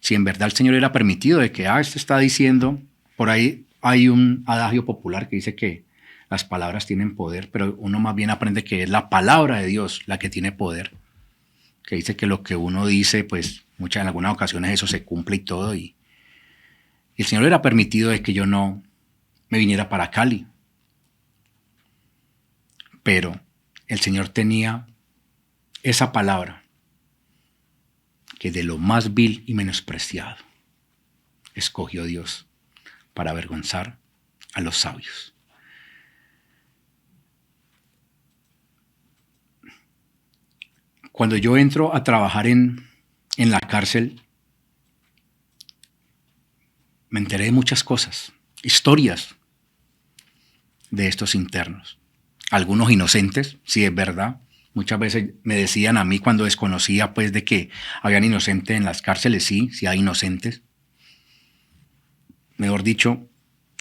si en verdad el Señor hubiera permitido de que, este está diciendo, por ahí hay un adagio popular que dice que las palabras tienen poder, pero uno más bien aprende que es la palabra de Dios la que tiene poder, que dice que lo que uno dice, pues en algunas ocasiones eso se cumple y todo, y el Señor hubiera permitido de que yo no me viniera para Cali, pero el Señor tenía esa palabra que de lo más vil y menospreciado escogió Dios para avergonzar a los sabios. Cuando yo entro a trabajar en la cárcel, me enteré de muchas cosas, historias de estos internos. Algunos inocentes, sí es verdad. Muchas veces me decían a mí cuando desconocía pues de que habían inocentes en las cárceles, sí hay inocentes. Mejor dicho,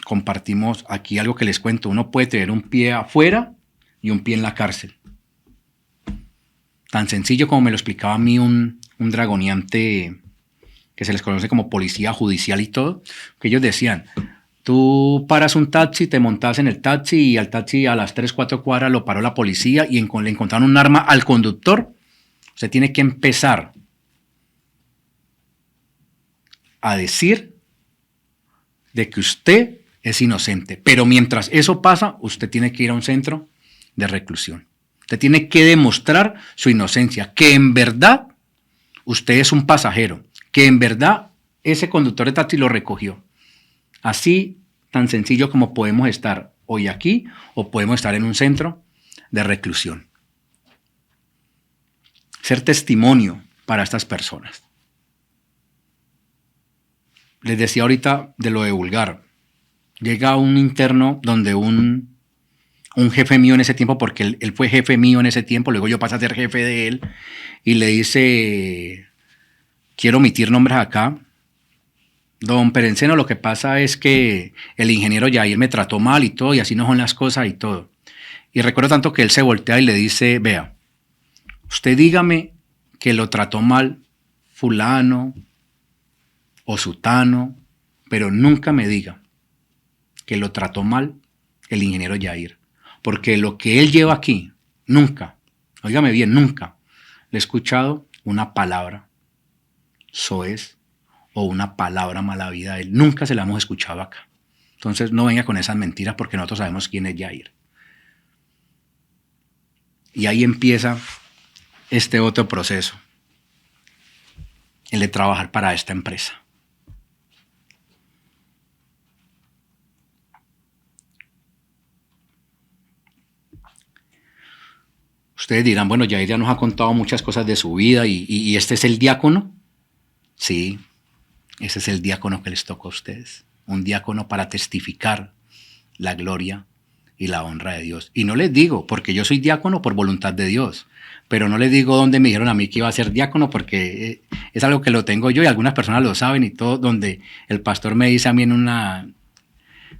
compartimos aquí algo que les cuento. Uno puede tener un pie afuera y un pie en la cárcel. Tan sencillo como me lo explicaba a mí un dragoneante que se les conoce como policía judicial y todo, que ellos decían, tú paras un taxi, te montas en el taxi y al taxi a las 3, 4 cuadras lo paró la policía y le encontraron un arma al conductor. Usted tiene que empezar a decir de que usted es inocente. Pero mientras eso pasa, usted tiene que ir a un centro de reclusión. Usted tiene que demostrar su inocencia, que en verdad usted es un pasajero, que en verdad ese conductor de taxi lo recogió. Así, tan sencillo como podemos estar hoy aquí o podemos estar en un centro de reclusión. Ser testimonio para estas personas. Les decía ahorita de lo de Vulgar. Llega un interno donde un jefe mío en ese tiempo, porque él fue jefe mío en ese tiempo, luego yo pasé a ser jefe de él, y le dice, quiero omitir nombres acá, don Perenceno, lo que pasa es que el ingeniero Yair me trató mal y todo, y así no son las cosas y todo. Y recuerdo tanto que él se voltea y le dice, vea, usted dígame que lo trató mal fulano o sutano, pero nunca me diga que lo trató mal el ingeniero Yair. Porque lo que él lleva aquí, nunca, óigame bien, nunca le he escuchado una palabra soez o una palabra mala vida a él. Nunca se la hemos escuchado acá. Entonces no venga con esas mentiras porque nosotros sabemos quién es Yair. Y ahí empieza este otro proceso, el de trabajar para esta empresa. Ustedes dirán, bueno, Yair ya nos ha contado muchas cosas de su vida y este es el diácono. Sí, ese es el diácono que les tocó a ustedes. Un diácono para testificar la gloria y la honra de Dios. Y no les digo, porque yo soy diácono por voluntad de Dios, pero no les digo dónde me dijeron a mí que iba a ser diácono, porque es algo que lo tengo yo y algunas personas lo saben y todo, donde el pastor me dice a mí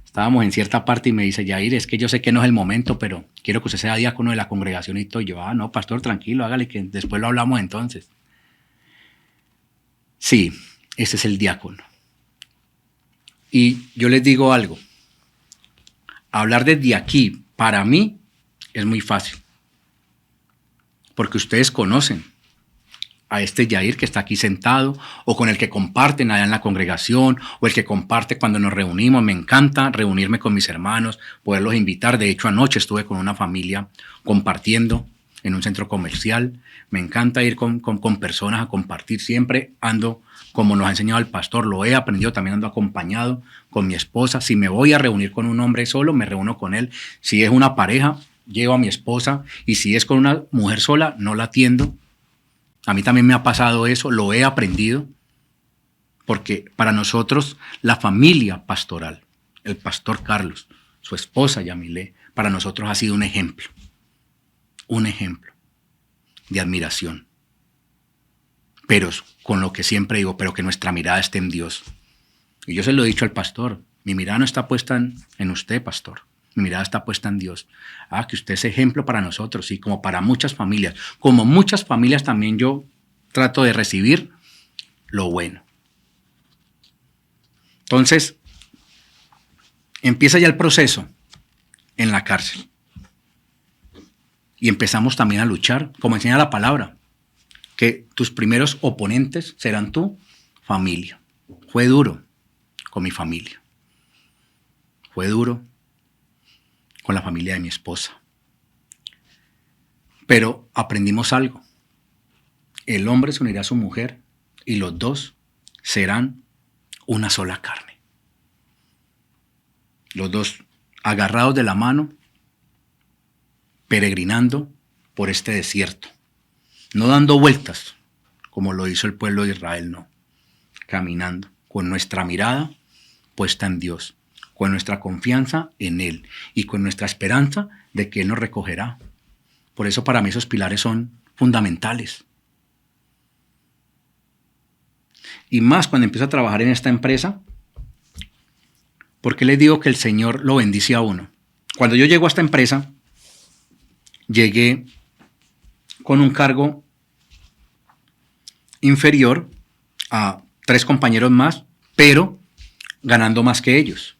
estábamos en cierta parte y me dice, Yair, es que yo sé que no es el momento, pero quiero que usted sea diácono de la congregación y todo. Yo, no, pastor, tranquilo, hágale que después lo hablamos entonces. Sí, ese es el diácono. Y yo les digo algo, hablar desde aquí para mí es muy fácil, porque ustedes conocen a este Yair que está aquí sentado, o con el que comparten allá en la congregación, o el que comparte cuando nos reunimos. Me encanta reunirme con mis hermanos, poderlos invitar. De hecho, anoche estuve con una familia compartiendo en un centro comercial. Me encanta ir con personas a compartir. Siempre ando, como nos ha enseñado el pastor, lo he aprendido, también ando acompañado con mi esposa. Si me voy a reunir con un hombre solo, me reúno con él. Si es una pareja, llevo a mi esposa, y si es con una mujer sola, no la atiendo. A mí también me ha pasado eso, lo he aprendido, porque para nosotros la familia pastoral, el pastor Carlos, su esposa Yamilé, para nosotros ha sido un ejemplo de admiración. Pero con lo que siempre digo, pero que nuestra mirada esté en Dios. Y yo se lo he dicho al pastor, mi mirada no está puesta en usted, pastor. Mi mirada está puesta en Dios. Que usted es ejemplo para nosotros y como para muchas familias. Como muchas familias también yo trato de recibir lo bueno. Entonces, empieza ya el proceso en la cárcel. Y empezamos también a luchar, como enseña la palabra, que tus primeros oponentes serán tu familia. Fue duro con mi familia. Fue duro con la familia de mi esposa. Pero aprendimos algo. El hombre se unirá a su mujer y los dos serán una sola carne. Los dos agarrados de la mano, peregrinando por este desierto. No dando vueltas, como lo hizo el pueblo de Israel, no. Caminando, con nuestra mirada puesta en Dios, con nuestra confianza en Él y con nuestra esperanza de que Él nos recogerá. Por eso para mí esos pilares son fundamentales. Y más cuando empiezo a trabajar en esta empresa, porque les digo que el Señor lo bendice a uno. Cuando yo llego a esta empresa, llegué con un cargo inferior a 3 compañeros más, pero ganando más que ellos.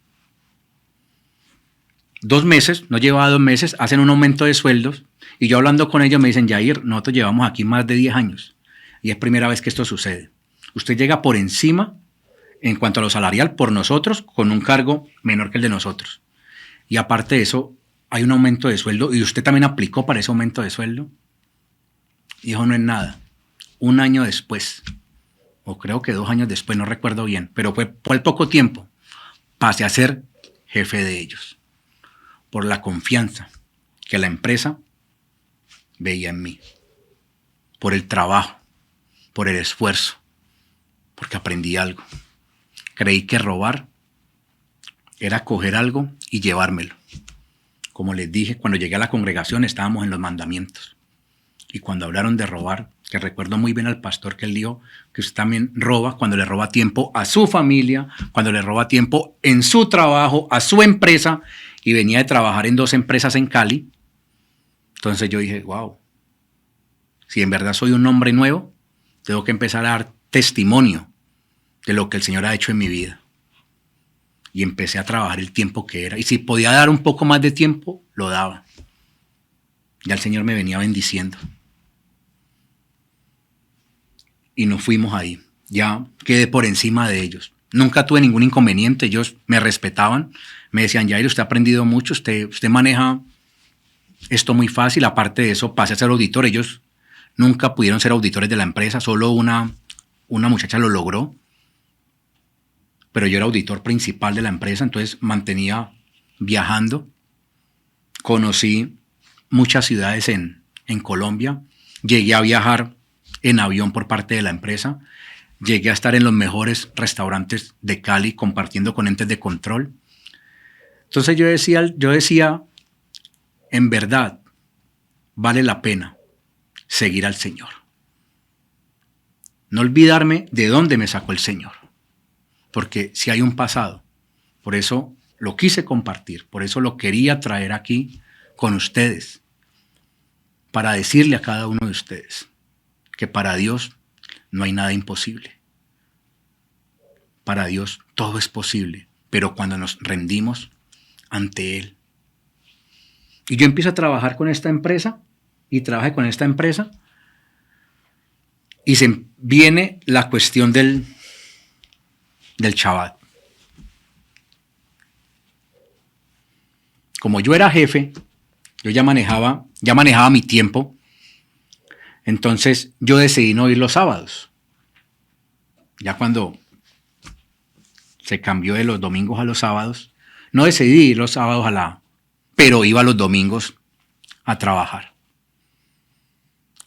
2 meses, no llevaba 2 meses, hacen un aumento de sueldos y yo hablando con ellos me dicen, Yair, nosotros llevamos aquí más de 10 años y es primera vez que esto sucede. Usted llega por encima en cuanto a lo salarial por nosotros con un cargo menor que el de nosotros. Y aparte de eso, hay un aumento de sueldo y usted también aplicó para ese aumento de sueldo. Y eso no es nada. Un año después, o creo que 2 años después, no recuerdo bien, pero fue por el poco tiempo, pasé a ser jefe de ellos. Por la confianza que la empresa veía en mí. Por el trabajo, por el esfuerzo, porque aprendí algo. Creí que robar era coger algo y llevármelo. Como les dije, cuando llegué a la congregación estábamos en los mandamientos. Y cuando hablaron de robar, que recuerdo muy bien al pastor que él dijo que usted también roba cuando le roba tiempo a su familia, cuando le roba tiempo en su trabajo, a su empresa, y venía de trabajar en 2 empresas en Cali. Entonces yo dije, wow, si en verdad soy un hombre nuevo, tengo que empezar a dar testimonio de lo que el Señor ha hecho en mi vida. Y empecé a trabajar el tiempo que era. Y si podía dar un poco más de tiempo, lo daba. Ya el Señor me venía bendiciendo. Y nos fuimos ahí. Ya quedé por encima de ellos. Nunca tuve ningún inconveniente. Ellos me respetaban. Me decían, Yair, usted ha aprendido mucho. Usted maneja esto muy fácil. Aparte de eso, pasé a ser auditor. Ellos nunca pudieron ser auditores de la empresa. Solo una muchacha lo logró. Pero yo era auditor principal de la empresa. Entonces mantenía viajando. Conocí muchas ciudades en Colombia. Llegué a viajar en avión por parte de la empresa. Llegué a estar en los mejores restaurantes de Cali compartiendo con entes de control. Entonces yo decía, en verdad, vale la pena seguir al Señor. No olvidarme de dónde me sacó el Señor. Porque si hay un pasado, por eso lo quise compartir, por eso lo quería traer aquí con ustedes, para decirle a cada uno de ustedes que para Dios no hay nada imposible. para Dios todo es posible, pero cuando nos rendimos ante Él. Y yo empiezo a trabajar con esta empresa y trabajé con esta empresa y se viene la cuestión del Shabbat. Como yo era jefe, yo ya manejaba mi tiempo, entonces yo decidí no ir los sábados. Ya cuando se cambió de los domingos a los sábados, no decidí ir los sábados pero iba los domingos a trabajar.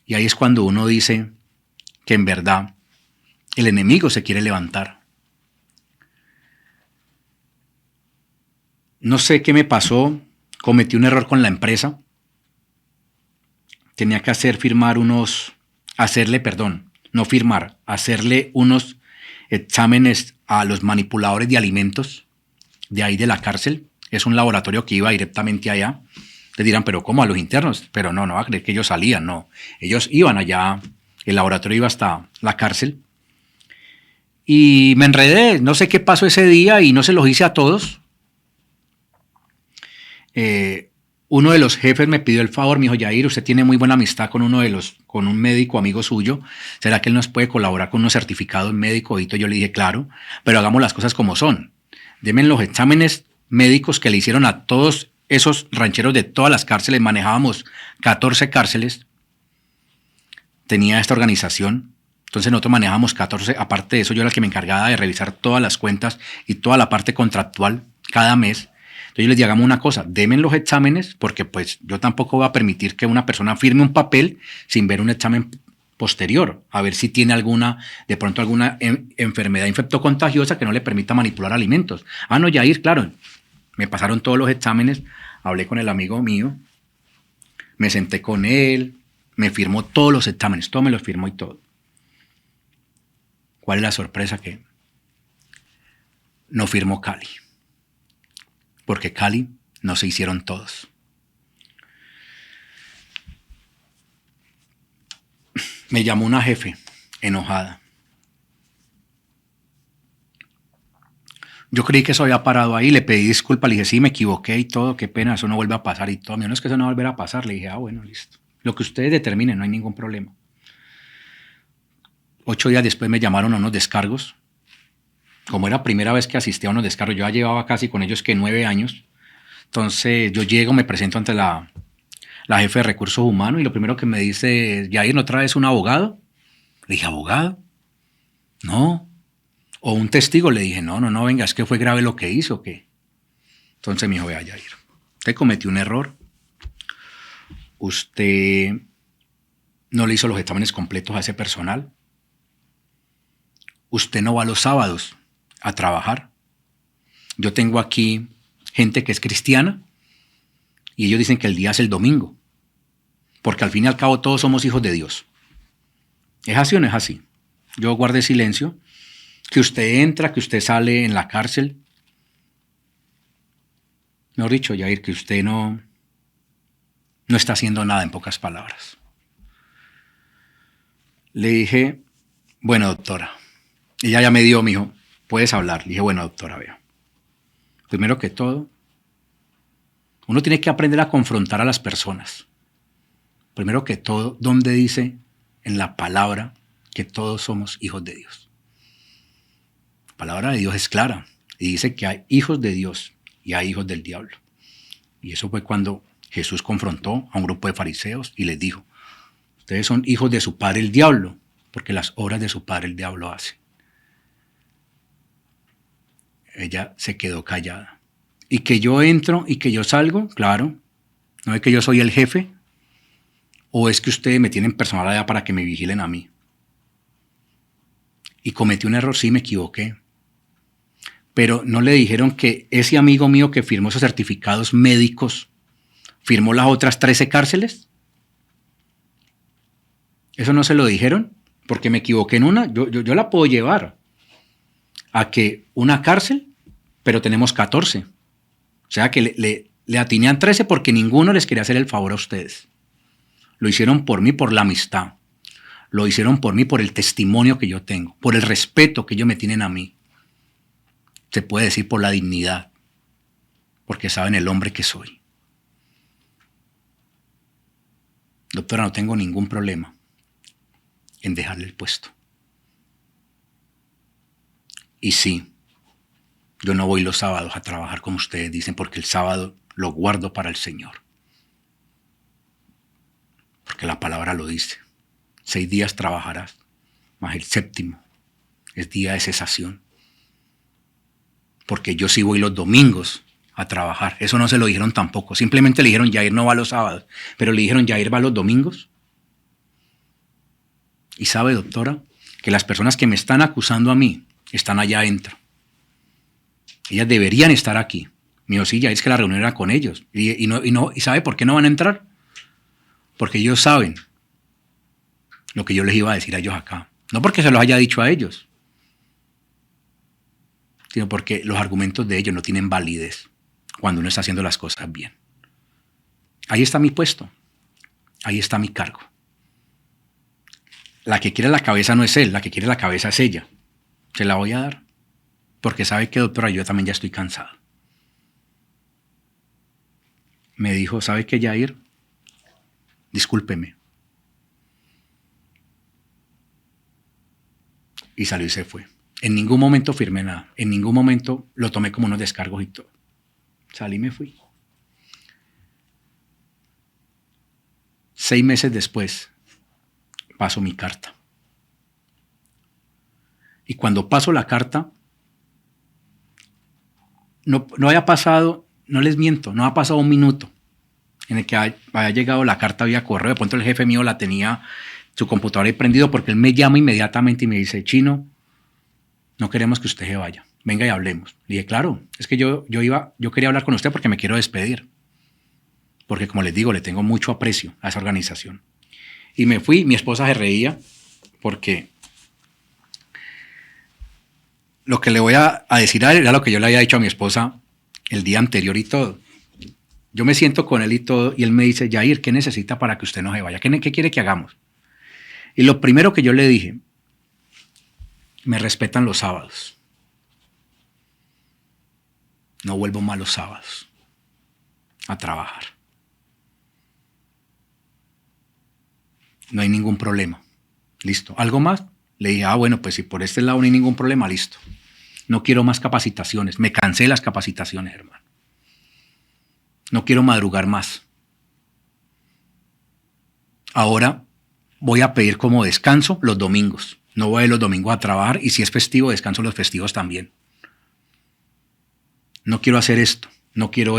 Y ahí es cuando uno dice que en verdad el enemigo se quiere levantar. No sé qué me pasó, cometí un error con la empresa. Tenía que hacerle unos exámenes a los manipuladores de alimentos de ahí de la cárcel. Es un laboratorio que iba directamente allá. Te dirán, pero ¿cómo a los internos? Pero no va a creer que ellos salían, no. Ellos iban allá, el laboratorio iba hasta la cárcel. Y me enredé, no sé qué pasó ese día y no se los hice a todos. Uno de los jefes me pidió el favor, me dijo, Yair, usted tiene muy buena amistad con un médico amigo suyo, ¿será que él nos puede colaborar con unos certificados médicos? Y yo le dije, claro, pero hagamos las cosas como son. Denme los exámenes médicos que le hicieron a todos esos rancheros de todas las cárceles, manejábamos 14 cárceles, tenía esta organización, entonces nosotros manejábamos 14, aparte de eso yo era el que me encargaba de revisar todas las cuentas y toda la parte contractual cada mes. Entonces yo les digo, hagamos una cosa, denme los exámenes, porque pues yo tampoco voy a permitir que una persona firme un papel sin ver un examen posterior, a ver si tiene de pronto alguna enfermedad infectocontagiosa que no le permita manipular alimentos. No, Yair, claro, me pasaron todos los exámenes, hablé con el amigo mío, me senté con él, me firmó todos los exámenes, todo me los firmó y todo. ¿Cuál es la sorpresa? Que no firmó Cali. Porque Cali no se hicieron todos. Me llamó una jefe enojada. Yo creí que eso había parado ahí, le pedí disculpas, le dije, sí, me equivoqué y todo, qué pena, eso no vuelve a pasar y todo. No es que eso no va a volver a pasar, le dije, bueno, listo. Lo que ustedes determinen, no hay ningún problema. 8 días después me llamaron a unos descargos. Como era primera vez que asistía a unos descargos, yo ya llevaba casi con ellos que 9 años. Entonces yo llego, me presento ante la jefe de recursos humanos y lo primero que me dice es, Yair, ¿no traes un abogado? Le dije, ¿abogado? No. O un testigo, le dije, no, venga, es que fue grave lo que hizo, ¿o qué? Entonces me dijo, vea, Yair, usted cometió un error. Usted no le hizo los exámenes completos a ese personal. Usted no va los sábados a trabajar. Yo tengo aquí gente que es cristiana y ellos dicen que el día es el domingo, porque al fin y al cabo todos somos hijos de Dios. ¿Es así o no es así? Yo guardé silencio. Que usted entra, que usted sale en la cárcel. Mejor dicho, Yair, que usted no está haciendo nada, en pocas palabras. Le dije, bueno, doctora. Ella ya me dio, me dijo, puedes hablar. Le dije, bueno, doctora, vea. Primero que todo, uno tiene que aprender a confrontar a las personas. Primero que todo, ¿dónde dice en la palabra que todos somos hijos de Dios? La palabra de Dios es clara y dice que hay hijos de Dios y hay hijos del diablo. Y eso fue cuando Jesús confrontó a un grupo de fariseos y les dijo, ustedes son hijos de su padre el diablo, porque las obras de su padre el diablo hace. Ella se quedó callada. Y que yo entro y que yo salgo, claro, no es que yo soy el jefe, o es que ustedes me tienen personal allá para que me vigilen a mí. Y cometí un error, sí, me equivoqué. Pero no le dijeron que ese amigo mío que firmó esos certificados médicos firmó las otras 13 cárceles. ¿Eso no se lo dijeron? Porque me equivoqué en una. Yo la puedo llevar a que una cárcel, pero tenemos 14. O sea que le atinean 13 porque ninguno les quería hacer el favor a ustedes. Lo hicieron por mí, por la amistad. Lo hicieron por mí, por el testimonio que yo tengo, por el respeto que ellos me tienen a mí. se puede decir por la dignidad, porque saben el hombre que soy. Doctora, no tengo ningún problema en dejarle el puesto. Y sí, yo no voy los sábados a trabajar como ustedes dicen, porque el sábado lo guardo para el Señor. Porque la palabra lo dice. 6 días trabajarás, mas el séptimo es día de cesación. Porque yo sí voy los domingos a trabajar. Eso no se lo dijeron tampoco. Simplemente le dijeron, Yair no va los sábados. Pero le dijeron, Yair va los domingos. Y sabe, doctora, que las personas que me están acusando a mí están allá adentro. Ellas deberían estar aquí. Me dijo, sí, Yair, es que la reunión era con ellos. ¿Y sabe por qué no van a entrar? Porque ellos saben lo que yo les iba a decir a ellos acá. No porque se los haya dicho a ellos, sino porque los argumentos de ellos no tienen validez cuando uno está haciendo las cosas bien. Ahí está mi puesto. Ahí está mi cargo. La que quiere la cabeza no es él, la que quiere la cabeza es ella. Se la voy a dar. Porque sabe que, doctora, yo también ya estoy cansado. Me dijo, ¿sabe qué, Yair? Discúlpeme. Y salió y se fue. En ningún momento firmé nada. En ningún momento lo tomé como unos descargos y todo. Salí y me fui. 6 meses después, paso mi carta. Y cuando paso la carta, no había pasado, no les miento, no ha pasado un minuto en el que haya llegado la carta vía correo. De pronto el jefe mío la tenía, su computadora ahí prendido, porque él me llama inmediatamente y me dice, Chino, no queremos que usted se vaya, venga y hablemos. Le dije, claro, es que yo quería hablar con usted porque me quiero despedir. Porque como les digo, le tengo mucho aprecio a esa organización. Y me fui, mi esposa se reía porque lo que le voy a decir a él era lo que yo le había dicho a mi esposa el día anterior y todo. Yo me siento con él y todo, y él me dice, Yair, ¿qué necesita para que usted no se vaya? ¿Qué quiere que hagamos? Y lo primero que yo le dije, me respetan los sábados. No vuelvo más los sábados a trabajar. No hay ningún problema. Listo. ¿Algo más? Le dije, bueno, pues si por este lado no hay ningún problema, listo. No quiero más capacitaciones. Me cansé de las capacitaciones, hermano. No quiero madrugar más. Ahora voy a pedir como descanso los domingos. No voy a ir los domingos a trabajar y si es festivo, descanso los festivos también. No quiero hacer esto, no quiero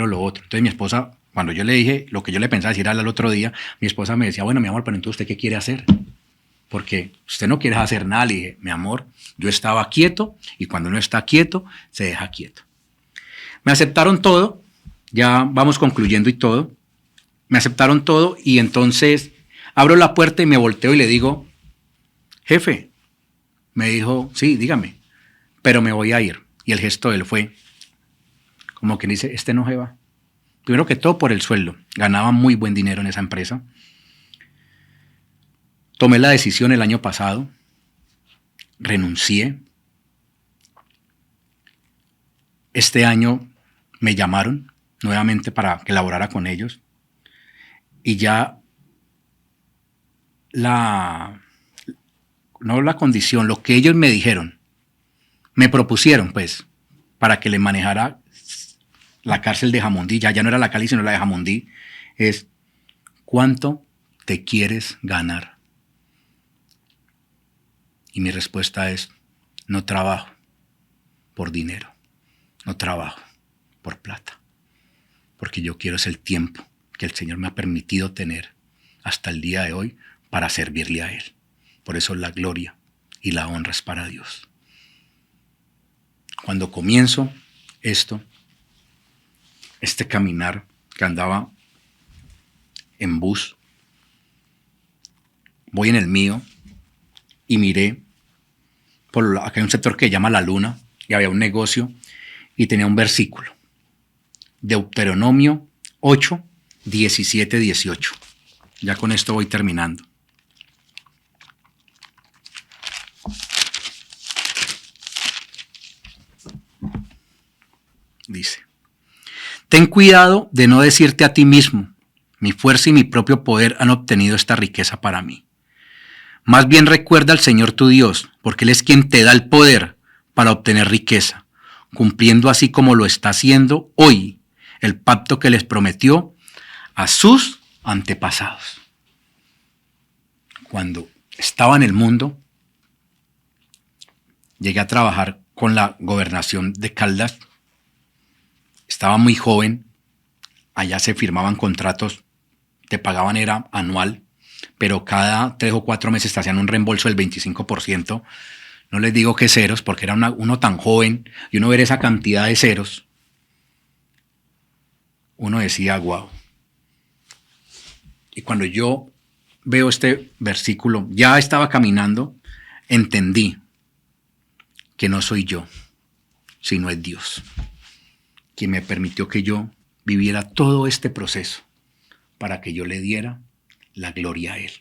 lo otro. Entonces mi esposa, cuando yo le dije lo que yo le pensaba decir al otro día, mi esposa me decía, bueno, mi amor, pero entonces ¿usted qué quiere hacer? Porque usted no quiere hacer nada. Le dije, mi amor, yo estaba quieto y cuando uno está quieto, se deja quieto. Me aceptaron todo, ya vamos concluyendo y todo. Me aceptaron todo y entonces abro la puerta y me volteo y le digo, jefe, me dijo, sí, dígame, pero me voy a ir. Y el gesto de él fue como que dice, este no se va. Primero que todo por el sueldo. Ganaba muy buen dinero en esa empresa. Tomé la decisión el año pasado. Renuncié. Este año me llamaron nuevamente para que laborara con ellos. Y ya no la condición, lo que ellos me dijeron, me propusieron pues, para que le manejara la cárcel de Jamundí, ya no era la Cali, sino la de Jamundí, es ¿cuánto te quieres ganar? Y mi respuesta es, no trabajo por dinero, no trabajo por plata, porque yo quiero ese tiempo que el Señor me ha permitido tener hasta el día de hoy para servirle a Él. Por eso la gloria y la honra es para Dios. Cuando comienzo este caminar que andaba en bus, voy en el mío y miré, acá hay un sector que se llama La Luna y había un negocio y tenía un versículo, Deuteronomio 8, 17, 18. Ya con esto voy terminando. dice: ten cuidado de no decirte a ti mismo, mi fuerza y mi propio poder han obtenido esta riqueza para mí. Más bien recuerda al Señor tu Dios, porque Él es quien te da el poder para obtener riqueza, cumpliendo así como lo está haciendo hoy el pacto que les prometió a sus antepasados. Cuando estaba en el mundo, llegué a trabajar con la gobernación de Caldas. Estaba muy joven, allá se firmaban contratos, te pagaban era anual, pero cada 3 o 4 meses te hacían un reembolso del 25%. No les digo que ceros, porque era uno tan joven, y uno ver esa cantidad de ceros, uno decía, wow. Y cuando yo veo este versículo, ya estaba caminando, entendí que no soy yo, sino es Dios, quien me permitió que yo viviera todo este proceso para que yo le diera la gloria a Él,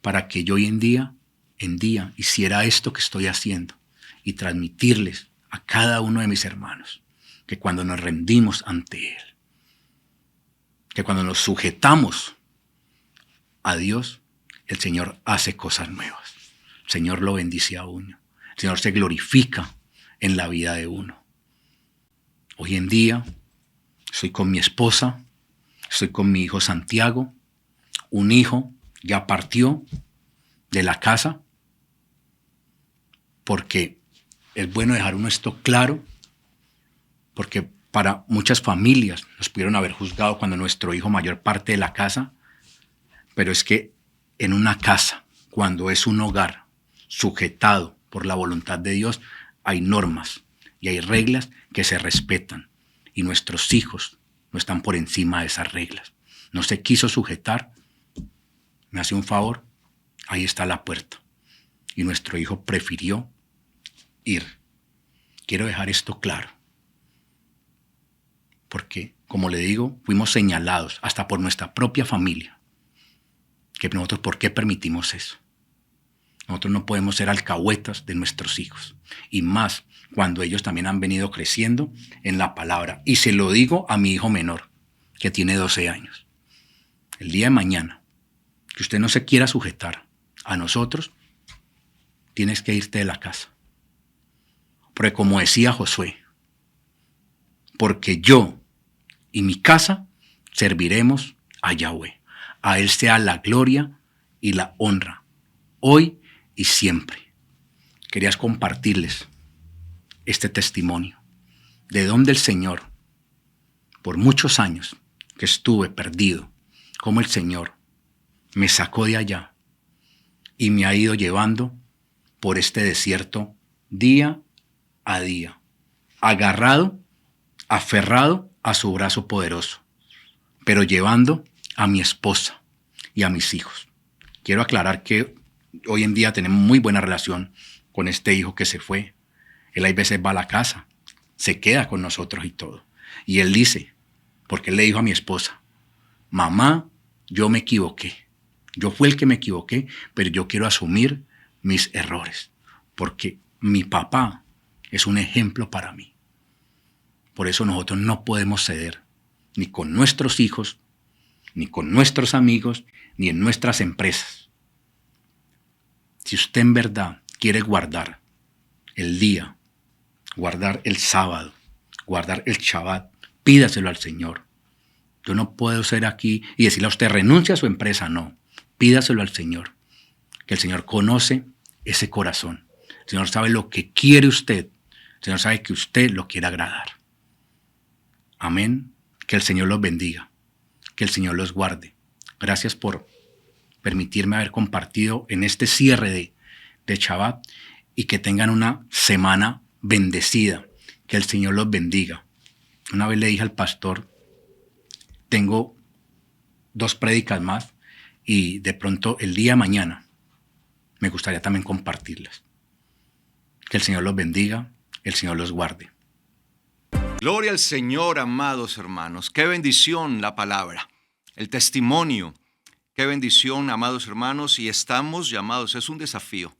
para que yo hoy en día hiciera esto que estoy haciendo y transmitirles a cada uno de mis hermanos que cuando nos rendimos ante Él, que cuando nos sujetamos a Dios, el Señor hace cosas nuevas. El Señor lo bendice a uno. El Señor se glorifica en la vida de uno. Hoy en día estoy con mi esposa, estoy con mi hijo Santiago. Un hijo ya partió de la casa, porque es bueno dejar uno esto claro, porque para muchas familias nos pudieron haber juzgado cuando nuestro hijo mayor parte de la casa, pero es que en una casa, cuando es un hogar sujetado por la voluntad de Dios, hay normas y hay reglas que se respetan, y nuestros hijos no están por encima de esas reglas. No se quiso sujetar, me hace un favor, ahí está la puerta, y nuestro hijo prefirió ir. Quiero dejar esto claro, porque, como le digo, fuimos señalados hasta por nuestra propia familia, que nosotros, ¿por qué permitimos eso? Nosotros no podemos ser alcahuetas de nuestros hijos, y más cuando ellos también han venido creciendo en la palabra. Y se lo digo a mi hijo menor, que tiene 12 años. El día de mañana, que usted no se quiera sujetar a nosotros, tienes que irte de la casa. Porque como decía Josué, porque yo y mi casa serviremos a Yahweh. A Él sea la gloria y la honra, hoy y siempre. Querías compartirles este testimonio de donde el Señor, por muchos años que estuve perdido, como el Señor me sacó de allá y me ha ido llevando por este desierto día a día, agarrado, aferrado a su brazo poderoso, pero llevando a mi esposa y a mis hijos. Quiero aclarar que hoy en día tenemos muy buena relación con este hijo que se fue. Él hay veces va a la casa, se queda con nosotros y todo. Y él dice, porque él le dijo a mi esposa, mamá, yo me equivoqué. Yo fui el que me equivoqué, pero yo quiero asumir mis errores, porque mi papá es un ejemplo para mí. Por eso nosotros no podemos ceder, ni con nuestros hijos, ni con nuestros amigos, ni en nuestras empresas. Si usted en verdad quiere guardar el día, guardar el sábado, guardar el Shabbat, pídaselo al Señor. Yo no puedo ser aquí y decirle a usted, renuncia a su empresa, no. Pídaselo al Señor, que el Señor conoce ese corazón. El Señor sabe lo que quiere usted. El Señor sabe que usted lo quiere agradar. Amén. Que el Señor los bendiga. Que el Señor los guarde. Gracias por permitirme haber compartido en este cierre de Shabbat, y que tengan una semana bendecida. Que el Señor los bendiga. Una vez le dije al pastor, tengo 2 prédicas más y de pronto el día de mañana me gustaría también compartirlas. Que el Señor los bendiga, el Señor los guarde. Gloria al Señor, amados hermanos. Qué bendición la palabra, el testimonio. Qué bendición, amados hermanos, y estamos llamados, es un desafío.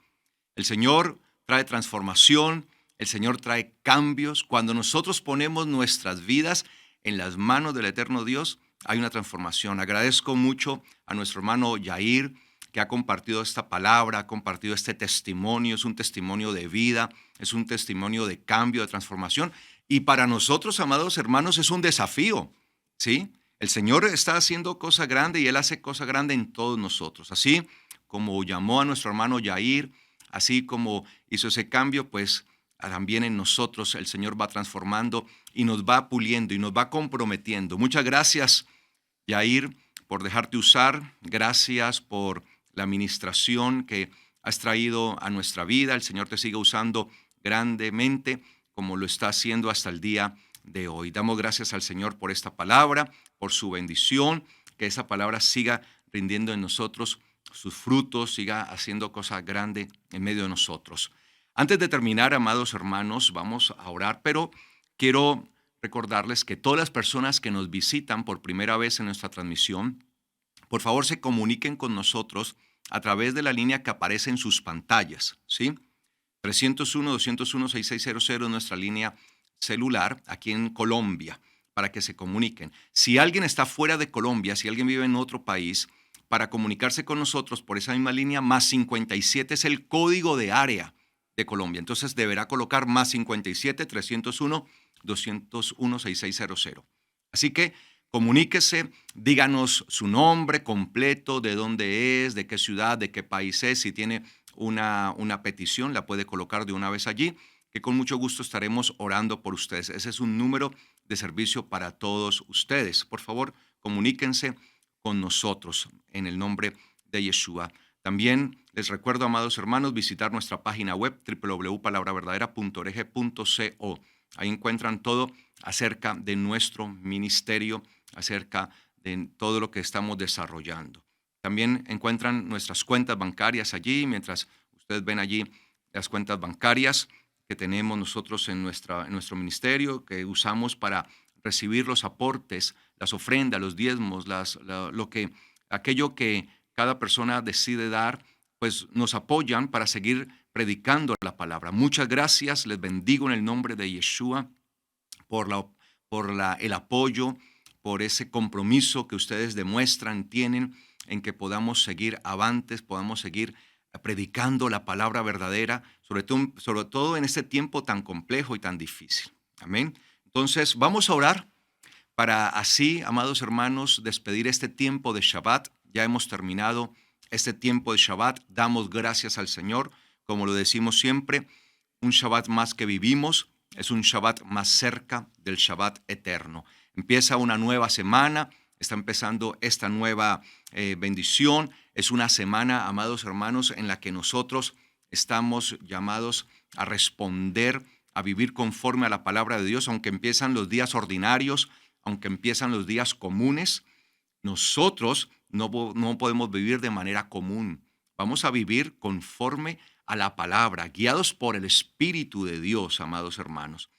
El Señor trae transformación, El Señor trae cambios. Cuando nosotros ponemos nuestras vidas en las manos del eterno Dios, hay una transformación. Agradezco mucho a nuestro hermano Yair, que ha compartido esta palabra, ha compartido este testimonio. Es un testimonio de vida, es un testimonio de cambio, de transformación. Y para nosotros, amados hermanos, es un desafío, ¿sí? El Señor está haciendo cosa grande y Él hace cosa grande en todos nosotros. Así como llamó a nuestro hermano Yair, así como hizo ese cambio, pues también en nosotros el Señor va transformando y nos va puliendo y nos va comprometiendo. Muchas gracias, Yair, por dejarte usar. Gracias por la administración que has traído a nuestra vida. El Señor te sigue usando grandemente como lo está haciendo hasta el día de hoy. Damos gracias al Señor por esta palabra, por su bendición, que esa palabra siga rindiendo en nosotros sus frutos, siga haciendo cosas grandes en medio de nosotros. Antes de terminar, amados hermanos, vamos a orar, pero quiero recordarles que todas las personas que nos visitan por primera vez en nuestra transmisión, por favor se comuniquen con nosotros a través de la línea que aparece en sus pantallas, ¿sí? 301-201-6600 es nuestra línea celular aquí en Colombia, para que se comuniquen. Si alguien está fuera de Colombia, si alguien vive en otro país, para comunicarse con nosotros por esa misma línea, más 57 es el código de área de Colombia. Entonces deberá colocar más 57-301-201-6600. Así que comuníquese, díganos su nombre completo, de dónde es, de qué ciudad, de qué país es. Si tiene una petición, la puede colocar de una vez allí, que con mucho gusto estaremos orando por ustedes. Ese es un número de servicio para todos ustedes. Por favor, comuníquense con nosotros en el nombre de Yeshua. También les recuerdo, amados hermanos, visitar nuestra página web www.palabraverdadera.org.co. Ahí encuentran todo acerca de nuestro ministerio, acerca de todo lo que estamos desarrollando. También encuentran nuestras cuentas bancarias allí, mientras ustedes ven allí las cuentas bancarias que tenemos nosotros en nuestro ministerio, que usamos para recibir los aportes, las ofrendas, los diezmos, aquello que cada persona decide dar, pues nos apoyan para seguir predicando la palabra. Muchas gracias, les bendigo en el nombre de Yeshua por el apoyo, por ese compromiso que ustedes demuestran, tienen en que podamos seguir avantes, podamos seguir predicando la palabra verdadera, sobre todo en este tiempo tan complejo y tan difícil. Amén. Entonces, vamos a orar para así, amados hermanos, despedir este tiempo de Shabbat. Ya hemos terminado este tiempo de Shabbat. Damos gracias al Señor, como lo decimos siempre, un Shabbat más que vivimos, es un Shabbat más cerca del Shabbat eterno. Empieza una nueva semana, está empezando esta nueva bendición. Es una semana, amados hermanos, en la que nosotros estamos llamados a responder, a vivir conforme a la palabra de Dios, aunque empiezan los días ordinarios, aunque empiezan los días comunes. Nosotros no podemos vivir de manera común. Vamos a vivir conforme a la palabra, guiados por el Espíritu de Dios, amados hermanos.